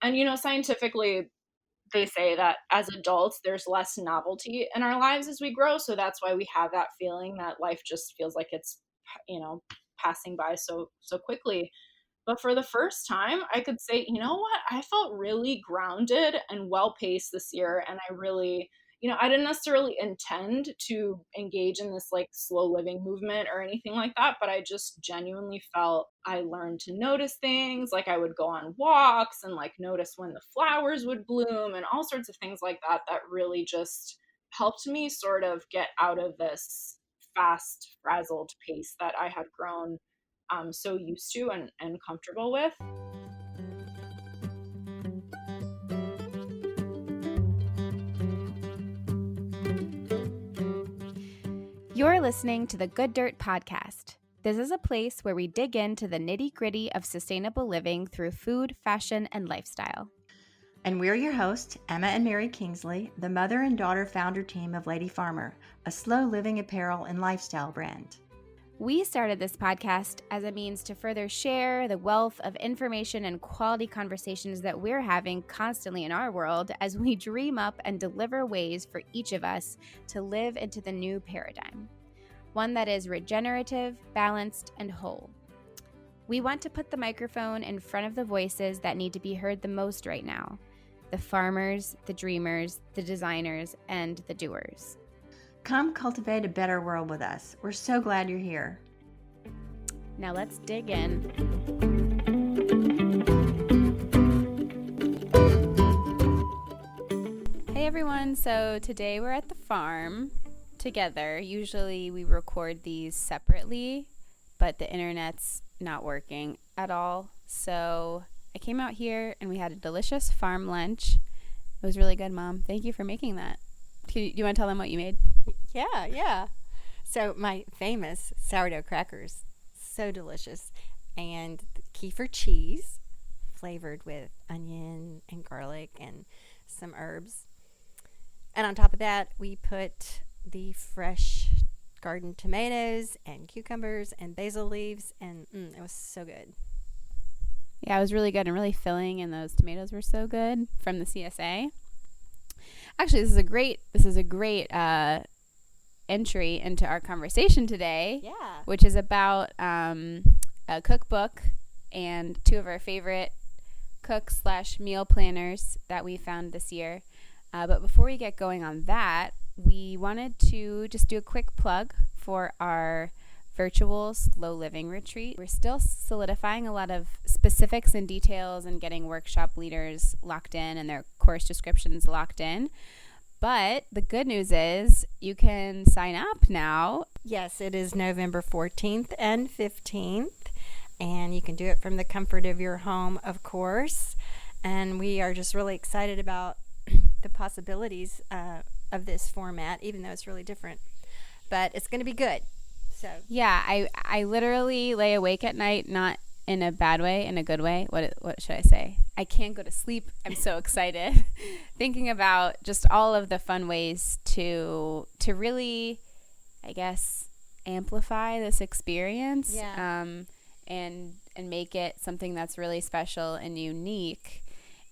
And, scientifically, they say that as adults, there's less novelty in our lives as we grow. So that's why we have that feeling that life just feels like it's, passing by so quickly. But for the first time, I could say, you know what? I felt really grounded and well paced this year. And I really, I didn't necessarily intend to engage in this like slow living movement or anything like that. But I just genuinely felt I learned to notice things. Like I would go on walks and like notice when the flowers would bloom and all sorts of things like that, that really just helped me sort of get out of this fast, frazzled pace that I had grown so used to and comfortable with. You're listening to the Good Dirt Podcast. This is a place where we dig into the nitty-gritty of sustainable living through food, fashion, and lifestyle. And we're your hosts, Emma and Mary Kingsley, the mother and daughter founder team of Lady Farmer, a slow living apparel and lifestyle brand. We started this podcast as a means to further share the wealth of information and quality conversations that we're having constantly in our world as we dream up and deliver ways for each of us to live into the new paradigm, one that is regenerative, balanced, and whole. We want to put the microphone in front of the voices that need to be heard the most right now, the farmers, the dreamers, the designers, and the doers. Come cultivate a better world with us. We're so glad you're here. Now let's dig in. Hey everyone, so today we're at the farm together. Usually we record these separately, but the internet's not working at all. So I came out here and we had a delicious farm lunch. It was really good, Mom. Thank you for making that. Do you want to tell them what you made? Yeah. So my famous sourdough crackers, so delicious, and kefir cheese flavored with onion and garlic and some herbs. And on top of that, we put the fresh garden tomatoes and cucumbers and basil leaves, and it was so good. Yeah, it was really good and really filling, and those tomatoes were so good from the CSA. Actually, this is a great entry into our conversation today. Yeah. Which is about a cookbook and two of our favorite cook/meal planners that we found this year. But before we get going on that, we wanted to just do a quick plug for our virtual slow living retreat. We're still solidifying a lot of specifics and details and getting workshop leaders locked in and their course descriptions locked in. But the good news is you can sign up now. Yes, it is November 14th and 15th, and you can do it from the comfort of your home, of course. And we are just really excited about the possibilities of this format, even though it's really different. But it's going to be good. So yeah, I literally lay awake at night, not in a bad way, in a good way. What should I say? I can't go to sleep. I'm so excited thinking about just all of the fun ways to really, I guess, amplify this experience. Yeah. And make it something that's really special and unique.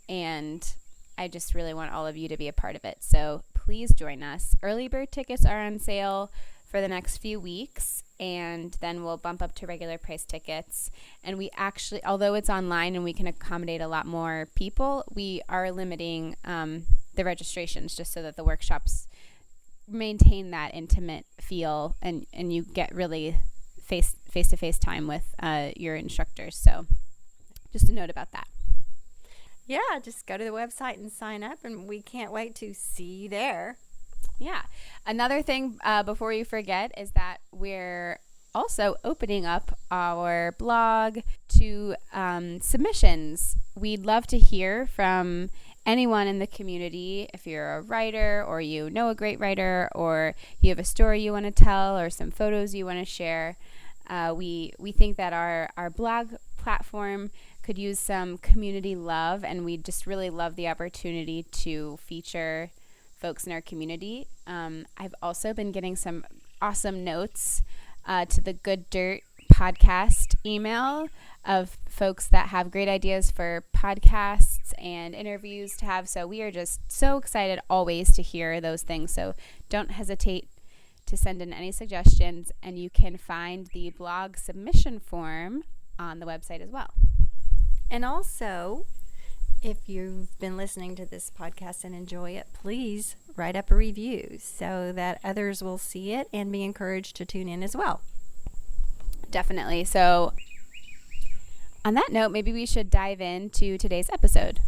And I just really want all of you to be a part of it. So please join us. Early bird tickets are on sale for the next few weeks, and then we'll bump up to regular price tickets. And we actually, although it's online and we can accommodate a lot more people, we are limiting the registrations just so that the workshops maintain that intimate feel and you get really face-to-face time with your instructors. So just a note about that. Yeah, just go to the website and sign up, and we can't wait to see you there. Yeah. Another thing before we forget is that we're also opening up our blog to submissions. We'd love to hear from anyone in the community. If you're a writer or you know a great writer or you have a story you want to tell or some photos you want to share, we think that our blog platform could use some community love, and we just really love the opportunity to feature folks in our community. I've also been getting some awesome notes to the Good Dirt podcast email of folks that have great ideas for podcasts and interviews to have. So we are just so excited always to hear those things. So don't hesitate to send in any suggestions, and you can find the blog submission form on the website as well. And also, if you've been listening to this podcast and enjoy it, please write up a review so that others will see it and be encouraged to tune in as well. Definitely. So on that note, maybe we should dive into today's episode.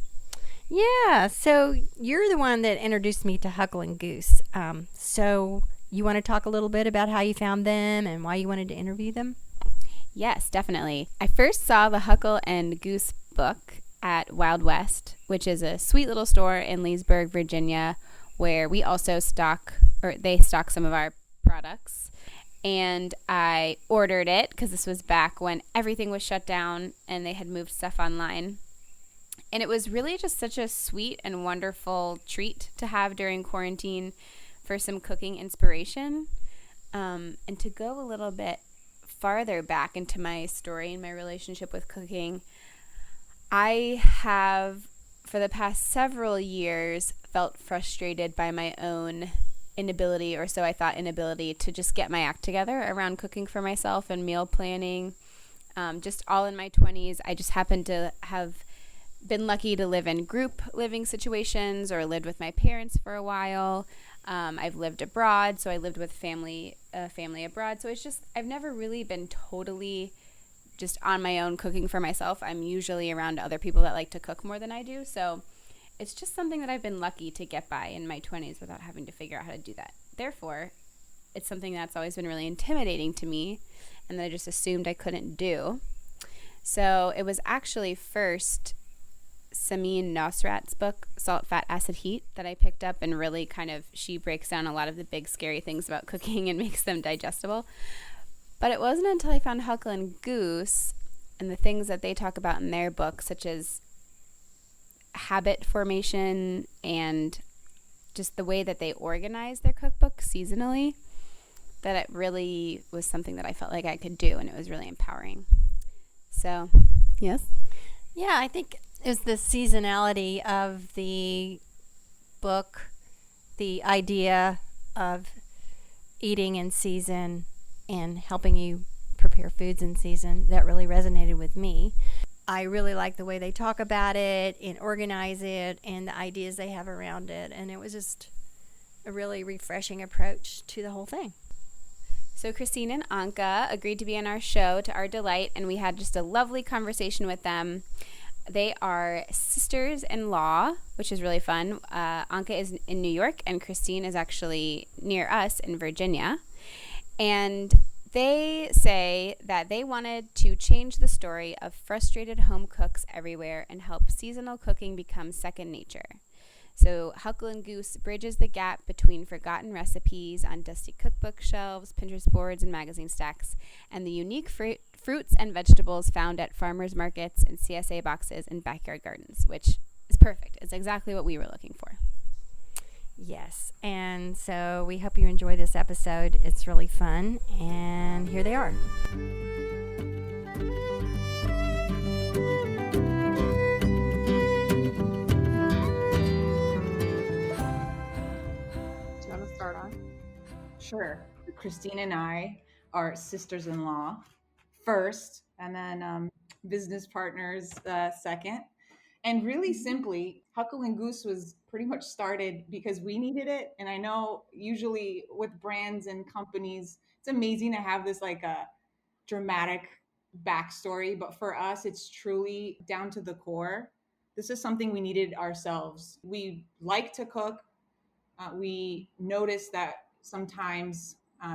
Yeah, so you're the one that introduced me to Huckle and Goose. So you want to talk a little bit about how you found them and why you wanted to interview them? Yes, definitely. I first saw the Huckle and Goose book at Wild West, which is a sweet little store in Leesburg, Virginia, where we also they stock some of our products. And I ordered it because this was back when everything was shut down and they had moved stuff online. And it was really just such a sweet and wonderful treat to have during quarantine for some cooking inspiration. And to go a little bit farther back into my story and my relationship with cooking, I have, for the past several years, felt frustrated by my own inability, or so I thought, inability to just get my act together around cooking for myself and meal planning. Just all in my 20s, I just happened to have been lucky to live in group living situations or lived with my parents for a while. I've lived abroad, so I lived with family abroad. So it's just, I've never really been totally just on my own cooking for myself. I'm usually around other people that like to cook more than I do. So it's just something that I've been lucky to get by in my 20s without having to figure out how to do that. Therefore, it's something that's always been really intimidating to me and that I just assumed I couldn't do. So it was actually first Samin Nosrat's book, Salt, Fat, Acid, Heat, that I picked up, and really she breaks down a lot of the big scary things about cooking and makes them digestible. But it wasn't until I found Huckle and Goose and the things that they talk about in their book, such as habit formation and just the way that they organize their cookbook seasonally, that it really was something that I felt like I could do, and it was really empowering. So, yes? Yeah, I think is the seasonality of the book, the idea of eating in season and helping you prepare foods in season, that really resonated with me. I really like the way they talk about it and organize it and the ideas they have around it, and it was just a really refreshing approach to the whole thing. So Christine and Anca agreed to be on our show, to our delight, and we had just a lovely conversation with them. They are sisters-in-law, which is really fun. Anca is in New York, and Christine is actually near us in Virginia. And they say that they wanted to change the story of frustrated home cooks everywhere and help seasonal cooking become second nature. So Huckle and Goose bridges the gap between forgotten recipes on dusty cookbook shelves, Pinterest boards, and magazine stacks, and the unique fruits and vegetables found at farmers markets and CSA boxes in backyard gardens, which is perfect. It's exactly what we were looking for. Yes, and so we hope you enjoy this episode. It's really fun, and here they are. Do you want to start on? Sure. Christine and I are sisters-in-law first, and then business partners second. And really simply, Huckle and Goose was pretty much started because we needed it. And I know usually with brands and companies, it's amazing to have this like a dramatic backstory. But for us, it's truly down to the core. This is something we needed ourselves. We like to cook. We noticed that sometimes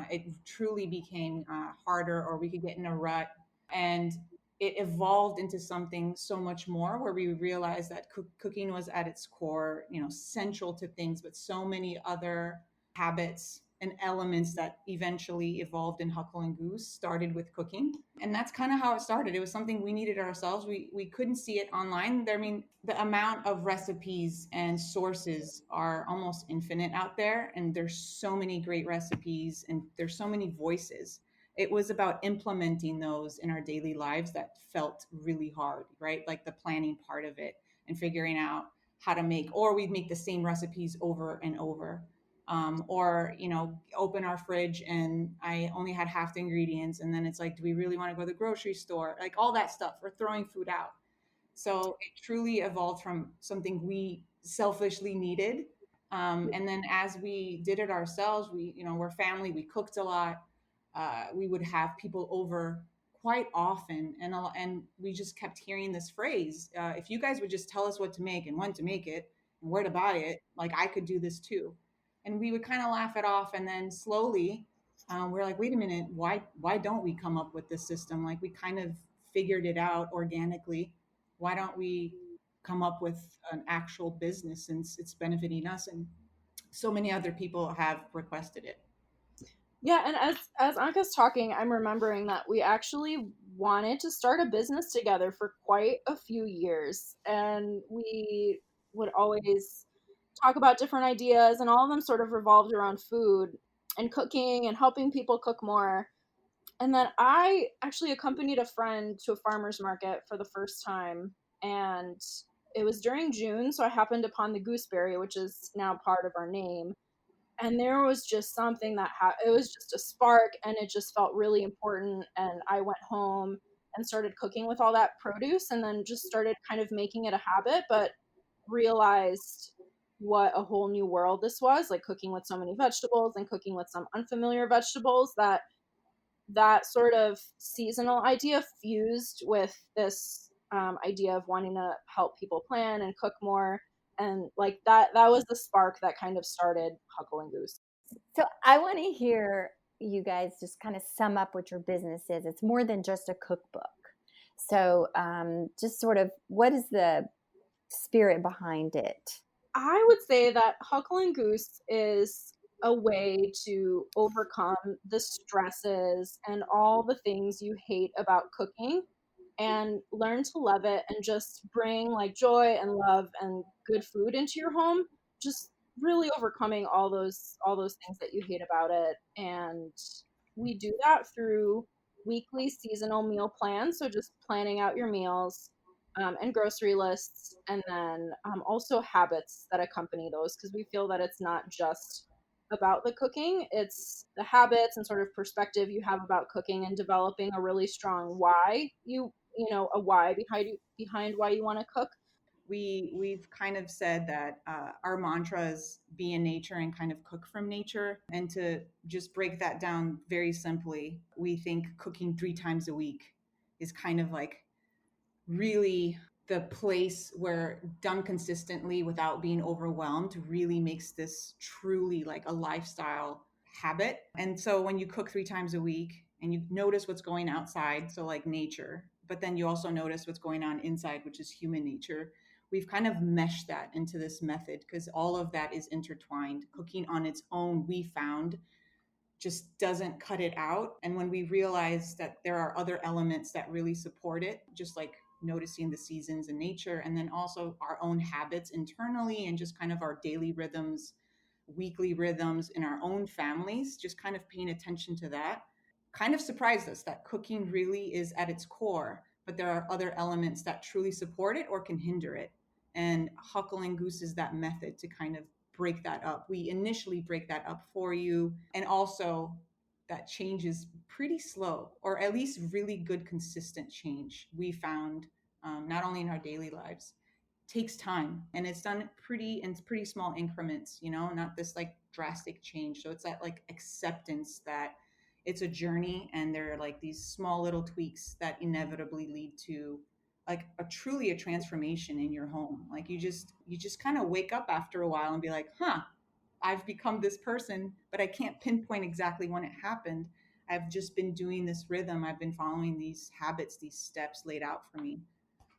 it truly became harder, or we could get in a rut. And it evolved into something so much more, where we realized that cooking was at its core, central to things, but so many other habits and elements that eventually evolved in Huckle and Goose started with cooking. And that's kind of how it started. It was something we needed ourselves. We couldn't see it online. The amount of recipes and sources are almost infinite out there. And there's so many great recipes and there's so many voices, it was about implementing those in our daily lives that felt really hard, right? Like the planning part of it and figuring out how to make, or we'd make the same recipes over and over. Or, open our fridge and I only had half the ingredients. And then it's like, do we really want to go to the grocery store? Like all that stuff. We're throwing food out. So it truly evolved from something we selfishly needed. And then as we did it ourselves, we're family, we cooked a lot. We would have people over quite often. And we just kept hearing this phrase, if you guys would just tell us what to make and when to make it and where to buy it, like I could do this too. And we would kind of laugh it off. And then slowly, we're like, wait a minute, why don't we come up with this system? Like we kind of figured it out organically. Why don't we come up with an actual business since it's benefiting us and so many other people have requested it? Yeah, and as Anka's talking, I'm remembering that we actually wanted to start a business together for quite a few years, and we would always talk about different ideas, and all of them sort of revolved around food and cooking and helping people cook more. And then I actually accompanied a friend to a farmer's market for the first time, and it was during June, so I happened upon the gooseberry, which is now part of our name. And there was just something that it was just a spark, and it just felt really important. And I went home and started cooking with all that produce, and then just started kind of making it a habit, but realized what a whole new world this was, like cooking with so many vegetables and cooking with some unfamiliar vegetables, that sort of seasonal idea fused with this idea of wanting to help people plan and cook more, and like that was the spark that kind of started Huckle and Goose. So I want to hear you guys just kind of sum up what your business is. It's more than just a cookbook. So just sort of, what is the spirit behind it? I would say that Huckle and Goose is a way to overcome the stresses and all the things you hate about cooking and learn to love it and just bring like joy and love and good food into your home, just really overcoming all those things that you hate about it. And we do that through weekly seasonal meal plans, so just planning out your meals, and grocery lists, and then also habits that accompany those, because we feel that it's not just about the cooking, it's the habits and sort of perspective you have about cooking and developing a really strong why a why behind why you want to cook. We've kind of said that our mantra is be in nature and kind of cook from nature. And to just break that down very simply, we think cooking 3 times a week is kind of like really the place where, done consistently without being overwhelmed, really makes this truly like a lifestyle habit. And so when you cook 3 times a week and you notice what's going outside, so like nature, but then you also notice what's going on inside, which is human nature, we've kind of meshed that into this method because all of that is intertwined. Cooking on its own, we found, just doesn't cut it out. And when we realize that there are other elements that really support it, just like noticing the seasons in nature, and then also our own habits internally and just kind of our daily rhythms, weekly rhythms in our own families, just kind of paying attention to that, kind of surprised us that cooking really is at its core, but there are other elements that truly support it or can hinder it. And Huckle and Goose is that method to kind of break that up. We initially break that up for you. And also, that change is pretty slow, or at least really good, consistent change. We found, not only in our daily lives, takes time, and it's done in pretty small increments, not this like drastic change. So it's that like acceptance that it's a journey, and there are like these small little tweaks that inevitably lead to like a transformation in your home. Like you just kind of wake up after a while and be like, I've become this person, but I can't pinpoint exactly when it happened. I've just been doing this rhythm. I've been following these habits, these steps laid out for me.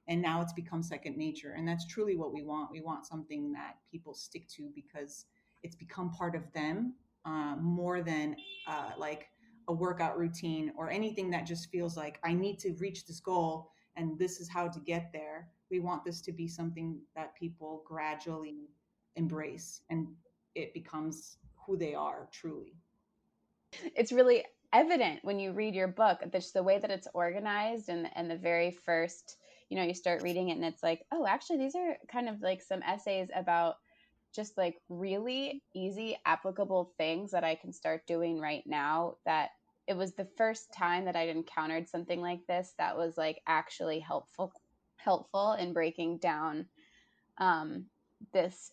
And now it's become second nature. And that's truly what we want. We want something that people stick to because it's become part of them, more than like a workout routine or anything that just feels like I need to reach this goal and this is how to get there. We want this to be something that people gradually embrace and it becomes who they are truly. It's really evident when you read your book, just the way that it's organized, and the very first, you start reading it and it's like, oh, actually these are kind of like some essays about just like really easy applicable things that I can start doing right now. That it was the first time that I'd encountered something like this that was like actually helpful in breaking down this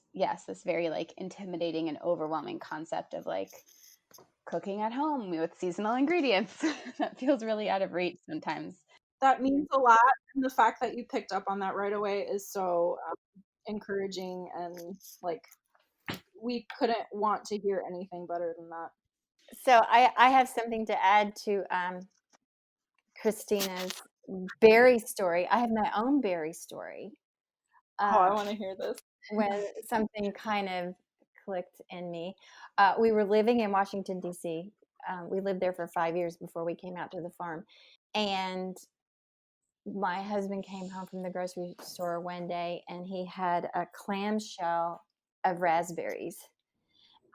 very like intimidating and overwhelming concept of like cooking at home with seasonal ingredients that feels really out of reach sometimes. That means a lot, and the fact that you picked up on that right away is so encouraging, and like we couldn't want to hear anything better than that. So I have something to add to Christina's berry story. I have my own berry story. I want to hear this. When something kind of clicked in me. We were living in Washington, D.C. We lived there for 5 years before we came out to the farm. And my husband came home from the grocery store one day and he had a clamshell of raspberries.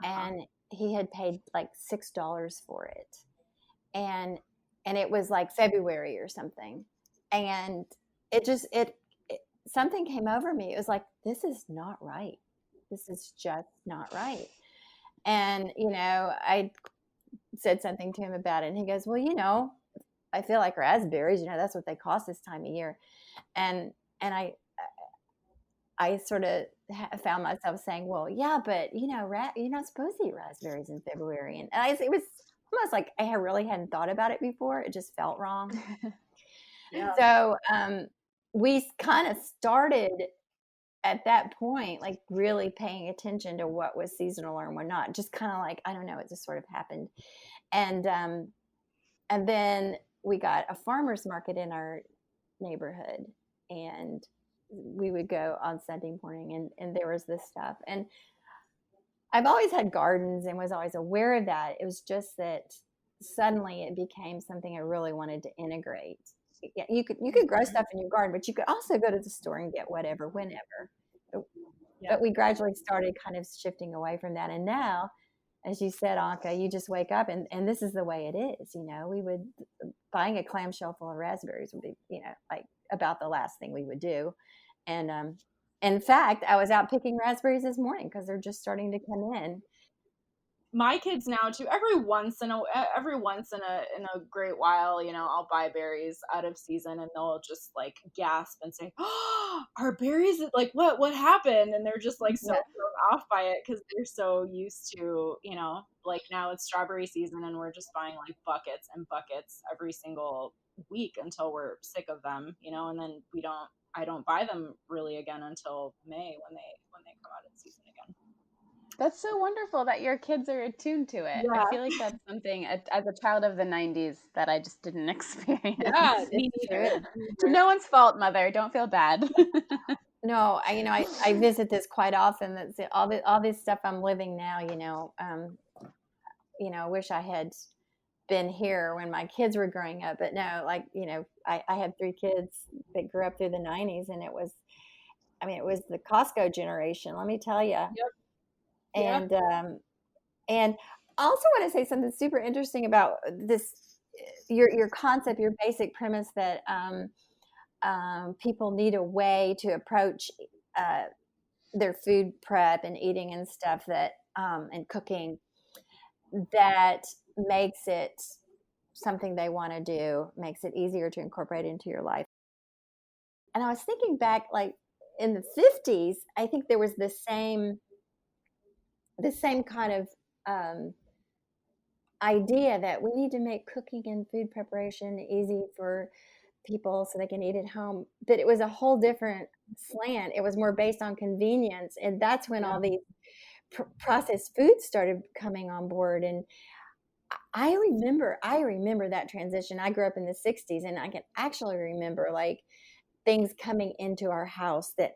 And he had paid like $6 for it. And it was like February or something. And it something came over me. It was like, this is not right. This is just not right. And, I said something to him about it. And he goes, well, I feel like raspberries, that's what they cost this time of year. And I sort of found myself saying, well, yeah, but, you're not supposed to eat raspberries in February. And it was almost like I really hadn't thought about it before. It just felt wrong. Yeah. So we kind of started at that point, like really paying attention to what was seasonal or what not. Just kind of like, I don't know, it just sort of happened. And then we got a farmer's market in our neighborhood, and we would go on Sunday morning, and there was this stuff. And I've always had gardens and was always aware of that. It was just that suddenly it became something I really wanted to integrate. Yeah, you could grow stuff in your garden, but you could also go to the store and get whatever, whenever. Yeah. But we gradually started kind of shifting away from that. And now, as you said, Anca, you just wake up and this is the way it is. We would, buying a clamshell full of raspberries would be, like about the last thing we would do. And in fact, I was out picking raspberries this morning because they're just starting to come in. My kids now too, every once in a great while, I'll buy berries out of season and they'll just like gasp and say, oh, our berries, like what happened? And they're just like so thrown off by it because they're so used to, like now it's strawberry season and we're just buying like buckets and buckets every single week until we're sick of them, and then I don't buy them really again until May when they come out in season again. That's so wonderful that your kids are attuned to it. Yeah. I feel like that's something, as a child of the 90s, that I just didn't experience. Yeah, me neither. No one's fault, Mother. Don't feel bad. No, I visit this quite often. That's all this stuff I'm living now. I wish I had been here when my kids were growing up, but no, like I had 3 kids that grew up through the 90s, and it was the Costco generation. Let me tell you. Yep. And and I also want to say something super interesting about this, your concept, your basic premise that people need a way to approach their food prep and eating and stuff that and cooking that makes it something they want to do, makes it easier to incorporate into your life. And I was thinking back, like in the 50s, I think there was the same kind of idea that we need to make cooking and food preparation easy for people so they can eat at home. But it was a whole different slant. It was more based on convenience. And that's when all these processed foods started coming on board. And I remember that transition. I grew up in the 60s, and I can actually remember like things coming into our house that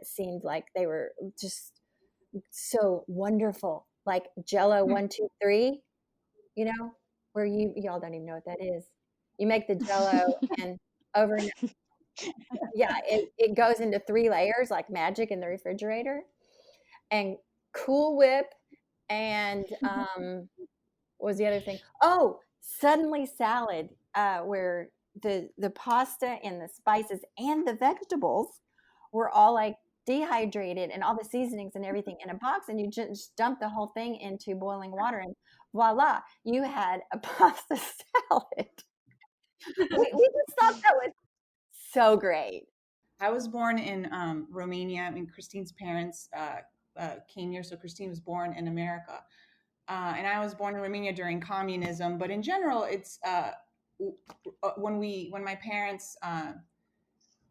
seemed like they were just so wonderful, like Jello 1, 2, 3, where y'all don't even know what that is. You make the Jello and overnight, it goes into 3 layers like magic in the refrigerator, and Cool Whip, and what was the other thing? Oh, suddenly salad, where the pasta and the spices and the vegetables were all like dehydrated, and all the seasonings and everything in a box, and you just dump the whole thing into boiling water, and voila, you had a pasta salad. We just thought that was so great. I was born in Romania. I mean, Christine's parents came here, so Christine was born in America, and I was born in Romania during communism. But in general, it's when my parents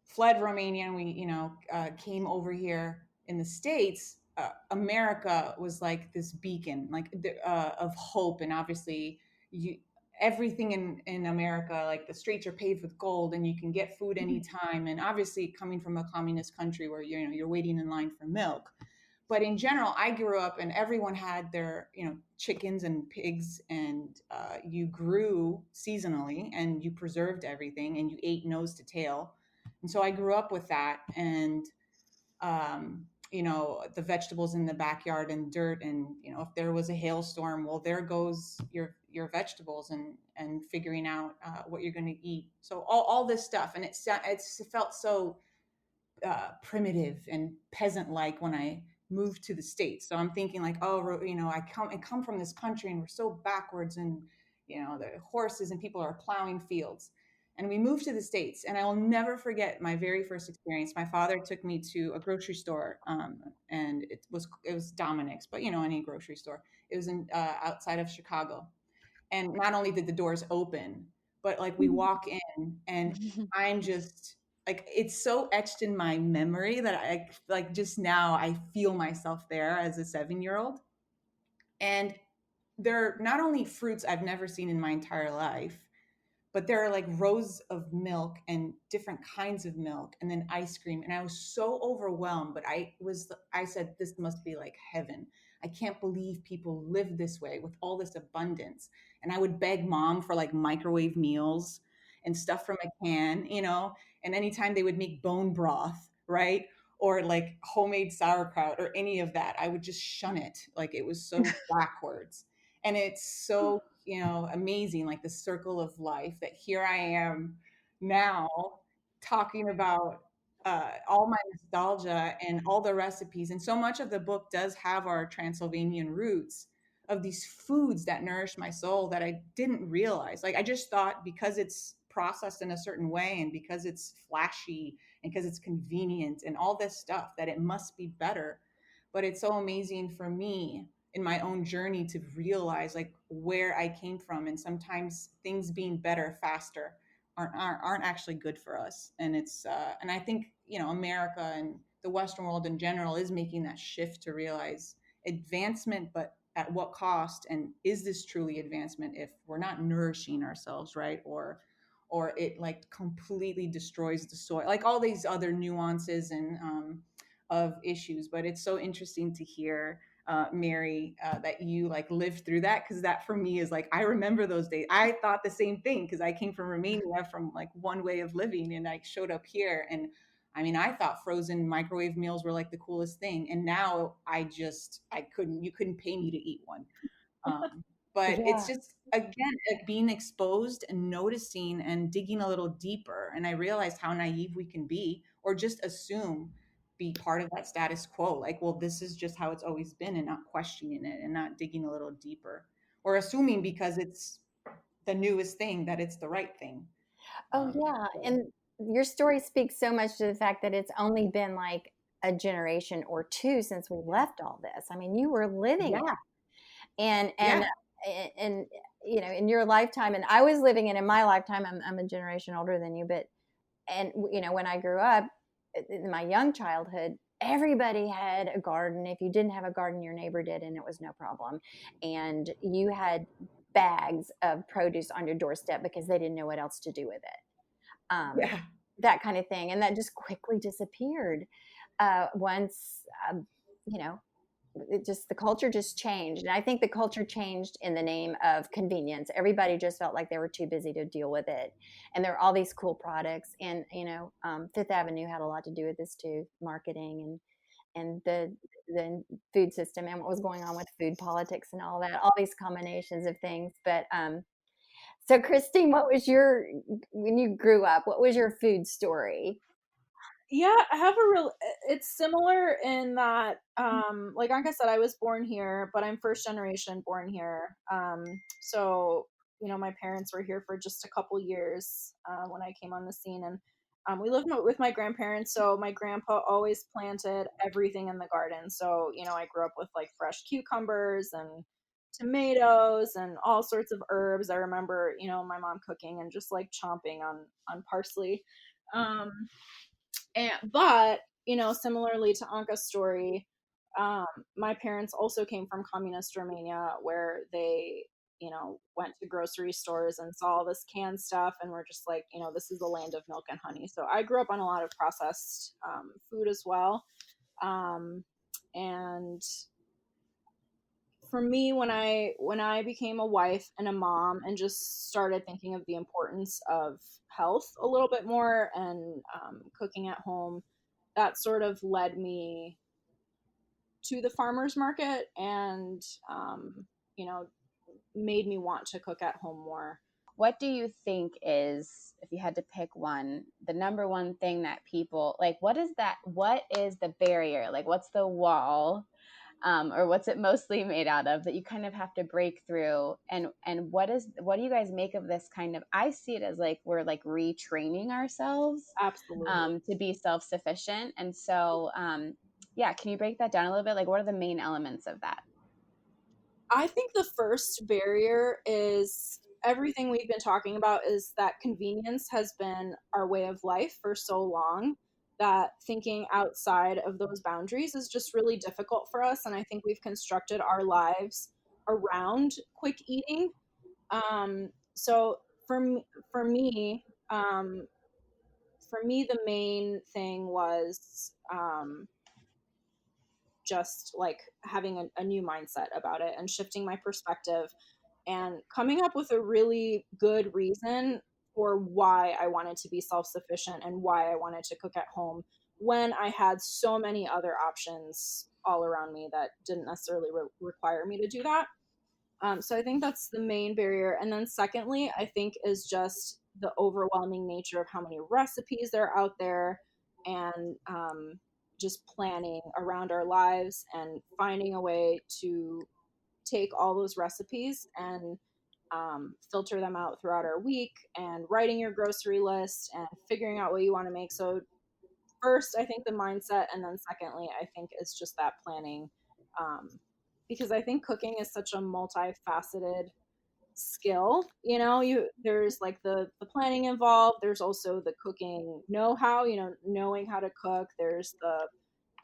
fled Romania and we, came over here in the States, America was like this beacon, like of hope, and obviously, you everything in America, like the streets are paved with gold, and you can get food anytime. And obviously, coming from a communist country where you're waiting in line for milk. But in general, I grew up and everyone had their chickens and pigs, and you grew seasonally and you preserved everything and you ate nose to tail. And so I grew up with that, and the vegetables in the backyard and dirt, and if there was a hailstorm, well, there goes your vegetables, and figuring out what you're going to eat. So all this stuff, and it felt so primitive and peasant like when I moved to the States. So I'm thinking like, oh, I come from this country and we're so backwards, and the horses and people are plowing fields. And we moved to the States, and I will never forget my very first experience. My father took me to a grocery store, and it was Dominic's, but any grocery store. It was in outside of Chicago, and not only did the doors open, but like we walk in, and I'm just like, it's so etched in my memory that I like, just now I feel myself there as a 7-year-old. And they're not only fruits I've never seen in my entire life, but there are like rows of milk and different kinds of milk, and then ice cream. And I was so overwhelmed, but I said, this must be like heaven. I can't believe people live this way with all this abundance. And I would beg mom for like microwave meals and stuff from a can, and anytime they would make bone broth, right? Or like homemade sauerkraut or any of that, I would just shun it. Like, it was so backwards. And it's so amazing, like the circle of life, that here I am now talking about all my nostalgia and all the recipes. And so much of the book does have our Transylvanian roots of these foods that nourish my soul that I didn't realize. Like, I just thought because it's processed in a certain way, and because it's flashy, and because it's convenient and all this stuff, that it must be better. But it's so amazing for me in my own journey to realize like where I came from, and sometimes things being better faster aren't actually good for us. And it's and I think America and the Western world in general is making that shift to realize advancement, but at what cost? And is this truly advancement if we're not nourishing ourselves, right? Or it like completely destroys the soil, like all these other nuances and of issues. But it's so interesting to hear, Mary, that you like lived through that, because that for me is like, I remember those days. I thought the same thing because I came from Romania, from like one way of living, and I showed up here, and I mean, I thought frozen microwave meals were like the coolest thing, and now I couldn't. You couldn't pay me to eat one. But it's Yeah. just, again, being exposed and noticing and digging a little deeper, and I realized how naive we can be, or just assume, be part of that status quo, like, well, this is just how it's always been, and not questioning it and not digging a little deeper, or assuming because it's the newest thing that it's the right thing. Oh, yeah. So, And your story speaks so much to the fact that it's only been like a generation or two since we left all this. I mean, you were living it. yeah, And yeah, and in your lifetime, and I was living it in my lifetime. I'm a generation older than you, but when I grew up in my young childhood, everybody had a garden. If you didn't have a garden, your neighbor did, and it was no problem. And you had bags of produce on your doorstep because they didn't know what else to do with it. yeah. That kind of thing, and that just quickly disappeared once you know the culture just changed. And I think the culture changed in the name of convenience. Everybody just felt like they were too busy to deal with it, and there are all these cool products. And Fifth Avenue had a lot to do with this too, marketing and the food system and what was going on with food politics and all that, all these combinations of things. But So Christine, when you grew up, what was your food story? Yeah, I have it's similar in that, like Anka said, I was born here, but I'm first generation born here. So, my parents were here for just a couple years when I came on the scene. And we lived with my grandparents. So my grandpa always planted everything in the garden. So, I grew up with like fresh cucumbers and tomatoes and all sorts of herbs. I remember, my mom cooking and just like chomping on parsley. Um, but similarly to Anka's story, my parents also came from communist Romania, where they went to grocery stores and saw all this canned stuff and were just like, this is the land of milk and honey. So I grew up on a lot of processed food as well. And for me, when I became a wife and a mom and just started thinking of the importance of health a little bit more, and cooking at home, that sort of led me to the farmers market, and you know made me want to cook at home more. What do you think is, if you had to pick one, the number one thing that people like? What is the barrier? Like, what's the wall, or what's it mostly made out of that you kind of have to break through? And what do you guys make of this kind of? I see it as like we're like retraining ourselves Absolutely. to be self-sufficient. And so, yeah, can you break that down a little bit? Like, what are the main elements of that? I think the first barrier is everything we've been talking about, is that convenience has been our way of life for so long that thinking outside of those boundaries is just really difficult for us. And I think we've constructed our lives around quick eating. So for me, the main thing was just like having a new mindset about it and shifting my perspective and coming up with a really good reason for why I wanted to be self sufficient and why I wanted to cook at home when I had so many other options all around me that didn't necessarily require me to do that. So I think that's the main barrier. And then, secondly, I think is just the overwhelming nature of how many recipes there are out there, and just planning around our lives and finding a way to take all those recipes and filter them out throughout our week, and writing your grocery list and figuring out what you want to make. So first, I think the mindset, and then secondly, I think is just that planning, um, because I think cooking is such a multifaceted skill. There's like the planning involved. There's also the cooking know-how. Knowing how to cook. There's the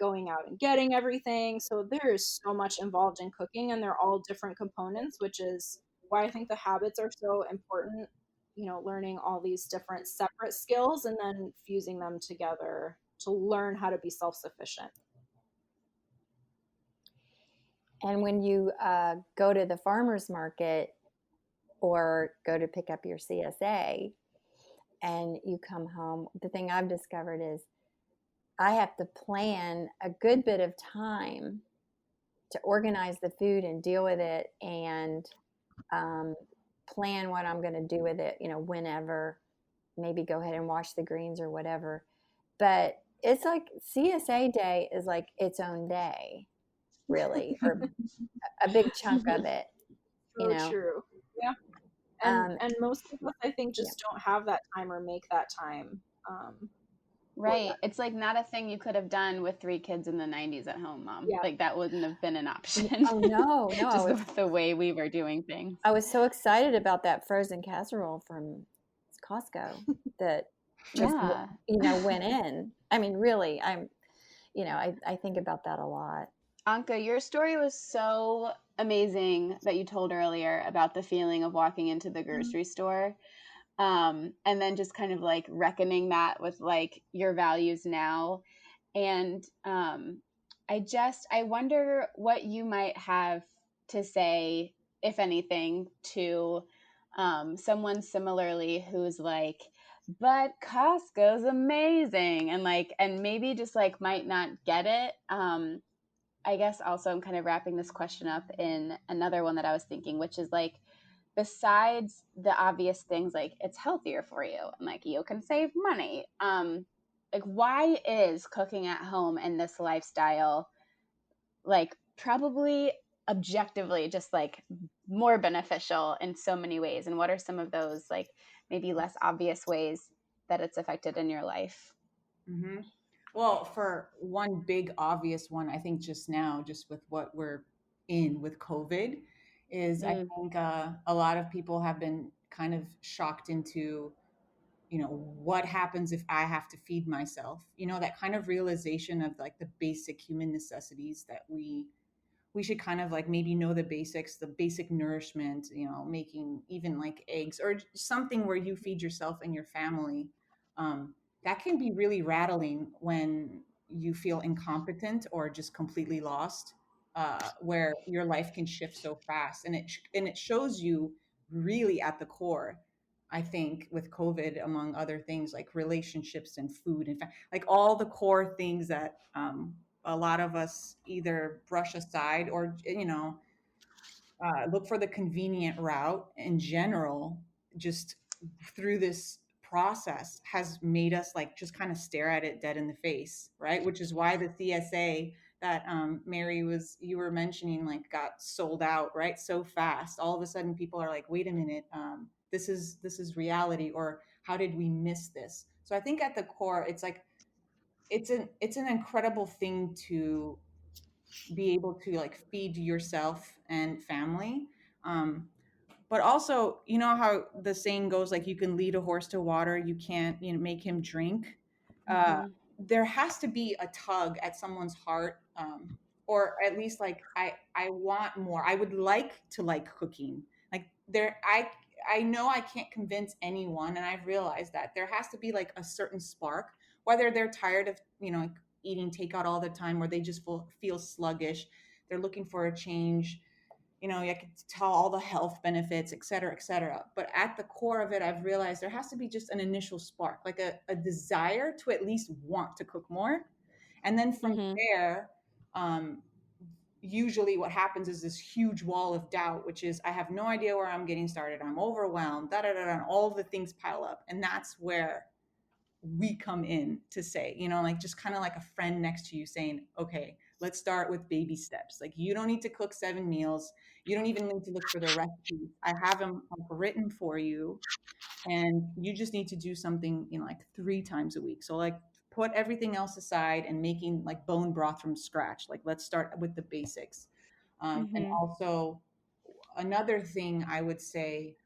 going out and getting everything. So there is so much involved in cooking, and they're all different components, which is why I think the habits are so important. Learning all these different separate skills and then fusing them together to learn how to be self-sufficient. And when you go to the farmer's market or go to pick up your CSA and you come home, the thing I've discovered is I have to plan a good bit of time to organize the food and deal with it, and plan what I'm going to do with it, whenever, maybe go ahead and wash the greens or whatever. But it's like CSA day is like its own day, really, or a big chunk of it, So true. Yeah. And most of us, I think, just yeah. don't have that time or make that time. Right. It's like not a thing you could have done with 3 kids in the 90s at home, Mom. Yeah. Like that wouldn't have been an option. Oh, no. Just the way we were doing things. I was so excited about that frozen casserole from Costco that just, went in. I mean, really, I think about that a lot. Anca, your story was so amazing that you told earlier about the feeling of walking into the grocery store. And then just kind of like reckoning that with like your values now. And I wonder what you might have to say, if anything, to someone similarly who's like, but Costco's amazing, and maybe just like might not get it. I guess also I'm kind of wrapping this question up in another one that I was thinking, which is like, besides the obvious things like it's healthier for you and like you can save money, like why is cooking at home and this lifestyle like probably objectively just like more beneficial in so many ways? And what are some of those like maybe less obvious ways that it's affected in your life? Mm-hmm. Well, for one big obvious one, I think just now, just with what we're in with COVID, is I Mm, think a lot of people have been kind of shocked into, what happens if I have to feed myself? That kind of realization of like the basic human necessities that we should kind of like maybe know the basics, the basic nourishment, making even like eggs or something where you feed yourself and your family. Um, that can be really rattling when you feel incompetent or just completely lost, where your life can shift so fast, and it shows you really at the core. I think with COVID, among other things like relationships and food, in fact, like all the core things that a lot of us either brush aside or look for the convenient route in general, just through this process has made us like just kind of stare at it dead in the face, right? Which is why the CSA that Mary was you were mentioning like got sold out right so fast. All of a sudden people are like, wait a minute, this is reality, or how did we miss this? So I think at the core it's like it's an incredible thing to be able to like feed yourself and family. um, but also, how the saying goes, like, you can lead a horse to water, you can't make him drink. uh, mm-hmm, there has to be a tug at someone's heart, or at least like I want more. I would like to like cooking. Like I know I can't convince anyone, and I've realized that there has to be like a certain spark, whether they're tired of eating takeout all the time, or they just feel sluggish, they're looking for a change. You can tell all the health benefits, et cetera, et cetera. But at the core of it, I've realized there has to be just an initial spark, like a desire to at least want to cook more. And then from mm-hmm, there, usually what happens is this huge wall of doubt, which is I have no idea where I'm getting started. I'm overwhelmed, da da da, and all of the things pile up. And that's where we come in to say, like just kind of like a friend next to you saying, okay, let's start with baby steps. Like you don't need to cook 7 meals. You don't even need to look for the recipes. I have them written for you. And you just need to do something, like 3 times a week. So like put everything else aside and making like bone broth from scratch. Like let's start with the basics. And mm-hmm, also another thing I would say,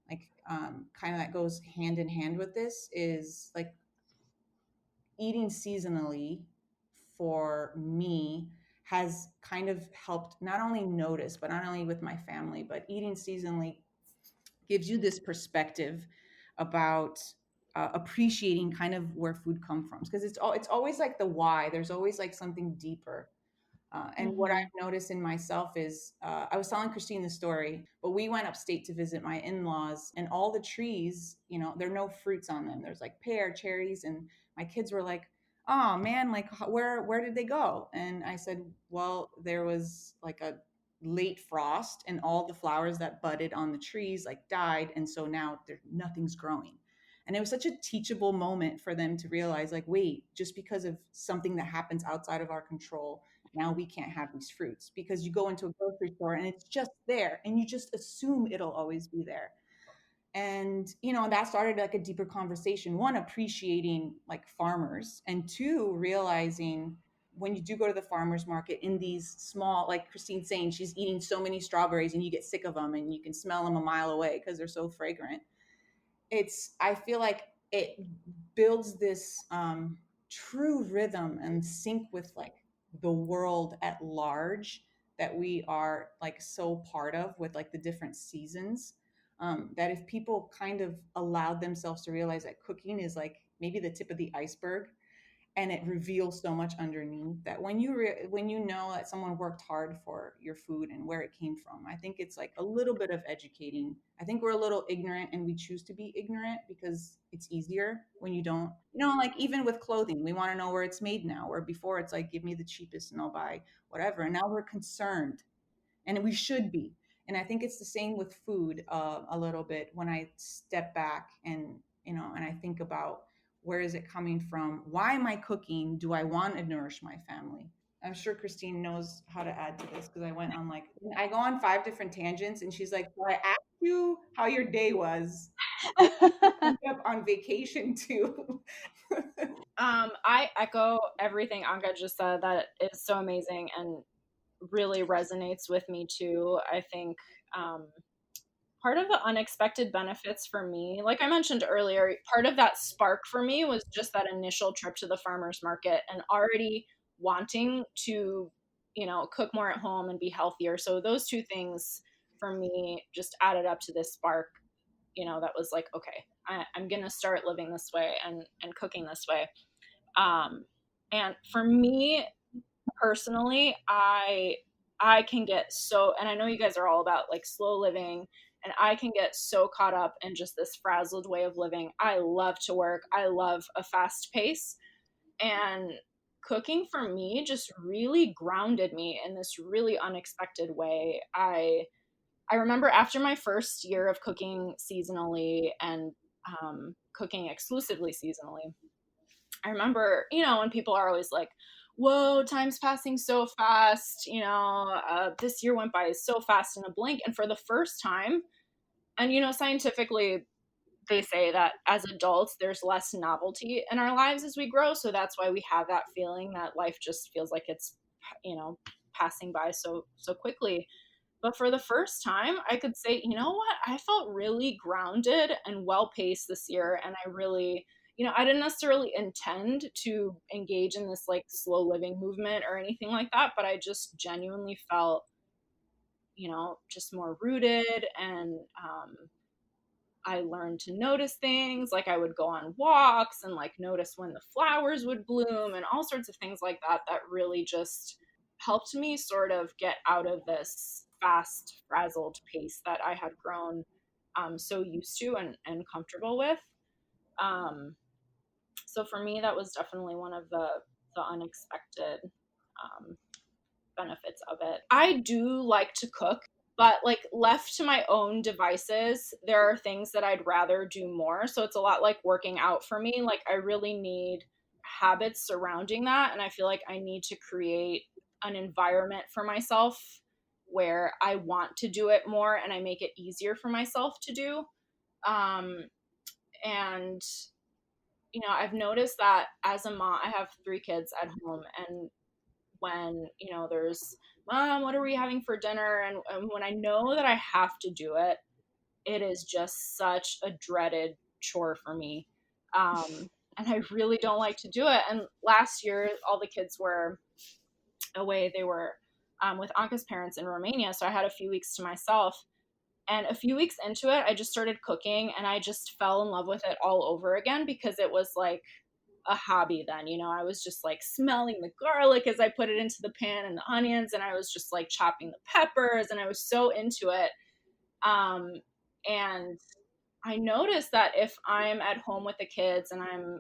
like kind of that goes hand in hand with this is like eating seasonally for me has kind of helped not only notice, but not only with my family, but eating seasonally gives you this perspective about appreciating kind of where food comes from, because it's always like the why. There's always like something deeper. And what mm-hmm, I've noticed in myself is I was telling Christine the story, but we went upstate to visit my in laws, and all the trees, there are no fruits on them. There's like pear, cherries. And my kids were like, oh man, like where did they go? And I said, well, there was like a late frost, and all the flowers that budded on the trees like died. And so now nothing's growing. And it was such a teachable moment for them to realize, like, wait, just because of something that happens outside of our control, now we can't have these fruits. Because you go into a grocery store and it's just there and you just assume it'll always be there. And that started like a deeper conversation, one, appreciating like farmers, and two, realizing when you do go to the farmers market in these small, like Christine's saying, she's eating so many strawberries and you get sick of them and you can smell them a mile away because they're so fragrant. I feel like it builds this true rhythm and sync with like the world at large that we are like so part of, with like the different seasons. That if people kind of allowed themselves to realize that cooking is like maybe the tip of the iceberg, and it reveals so much underneath, that when when you know that someone worked hard for your food and where it came from, I think it's like a little bit of educating. I think we're a little ignorant, and we choose to be ignorant because it's easier when you don't, like even with clothing, we want to know where it's made now, where before it's like, give me the cheapest and I'll buy whatever. And now we're concerned, and we should be. And I think it's the same with food a little bit when I step back and, and I think about where is it coming from? Why am I cooking? Do I want to nourish my family? I'm sure Christine knows how to add to this because I go on 5 different tangents and she's like, well, I asked you how your day was. I end up on vacation too. I echo everything Anka just said. That is so amazing and really resonates with me too. I think part of the unexpected benefits for me, like I mentioned earlier, part of that spark for me was just that initial trip to the farmer's market and already wanting to, cook more at home and be healthier. So those two things for me just added up to this spark, that was like, okay, I'm going to start living this way and cooking this way. And for me personally, I can get so, and I know you guys are all about like slow living, and I can get so caught up in just this frazzled way of living. I love to work. I love a fast pace, and cooking for me just really grounded me in this really unexpected way. I remember after my first year of cooking seasonally and cooking exclusively seasonally, I remember, when people are always like, whoa, time's passing so fast, this year went by so fast in a blink. And for the first time, and, scientifically, they say that as adults, there's less novelty in our lives as we grow. So that's why we have that feeling that life just feels like it's, passing by so quickly. But for the first time, I could say, you know what? I felt really grounded and well paced this year. And I really, I didn't necessarily intend to engage in this like slow living movement or anything like that, but I just genuinely felt, just more rooted. And I learned to notice things. Like I would go on walks and like notice when the flowers would bloom and all sorts of things like that, that really just helped me sort of get out of this fast, frazzled pace that I had grown so used to and comfortable with. So for me, that was definitely one of the unexpected benefits of it. I do like to cook, but like left to my own devices, there are things that I'd rather do more. So it's a lot like working out for me. Like I really need habits surrounding that. And I feel like I need to create an environment for myself where I want to do it more and I make it easier for myself to do. And I've noticed that as a mom, I have 3 kids at home, and when there's, mom, what are we having for dinner, and when I know that I have to do it, it is just such a dreaded chore for me, and I really don't like to do it. And last year all the kids were away. They were with Anka's parents in Romania, so I had a few weeks to myself. And a few weeks into it, I just started cooking, and I just fell in love with it all over again, because it was like a hobby then. I was just like smelling the garlic as I put it into the pan and the onions, and I was just like chopping the peppers, and I was so into it. And I noticed that if I'm at home with the kids and I'm,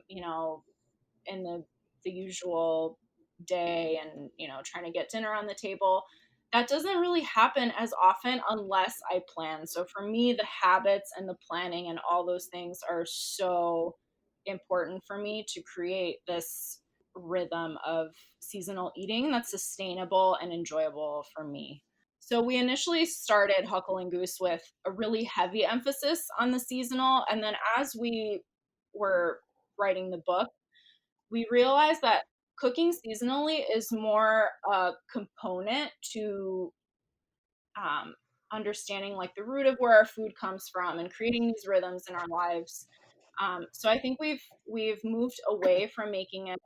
in the usual day and, trying to get dinner on the table, that doesn't really happen as often unless I plan. So for me, the habits and the planning and all those things are so important for me to create this rhythm of seasonal eating that's sustainable and enjoyable for me. So we initially started Huckle and Goose with a really heavy emphasis on the seasonal. And then as we were writing the book, we realized that cooking seasonally is more a component to understanding like the root of where our food comes from and creating these rhythms in our lives. So I think we've moved away from making it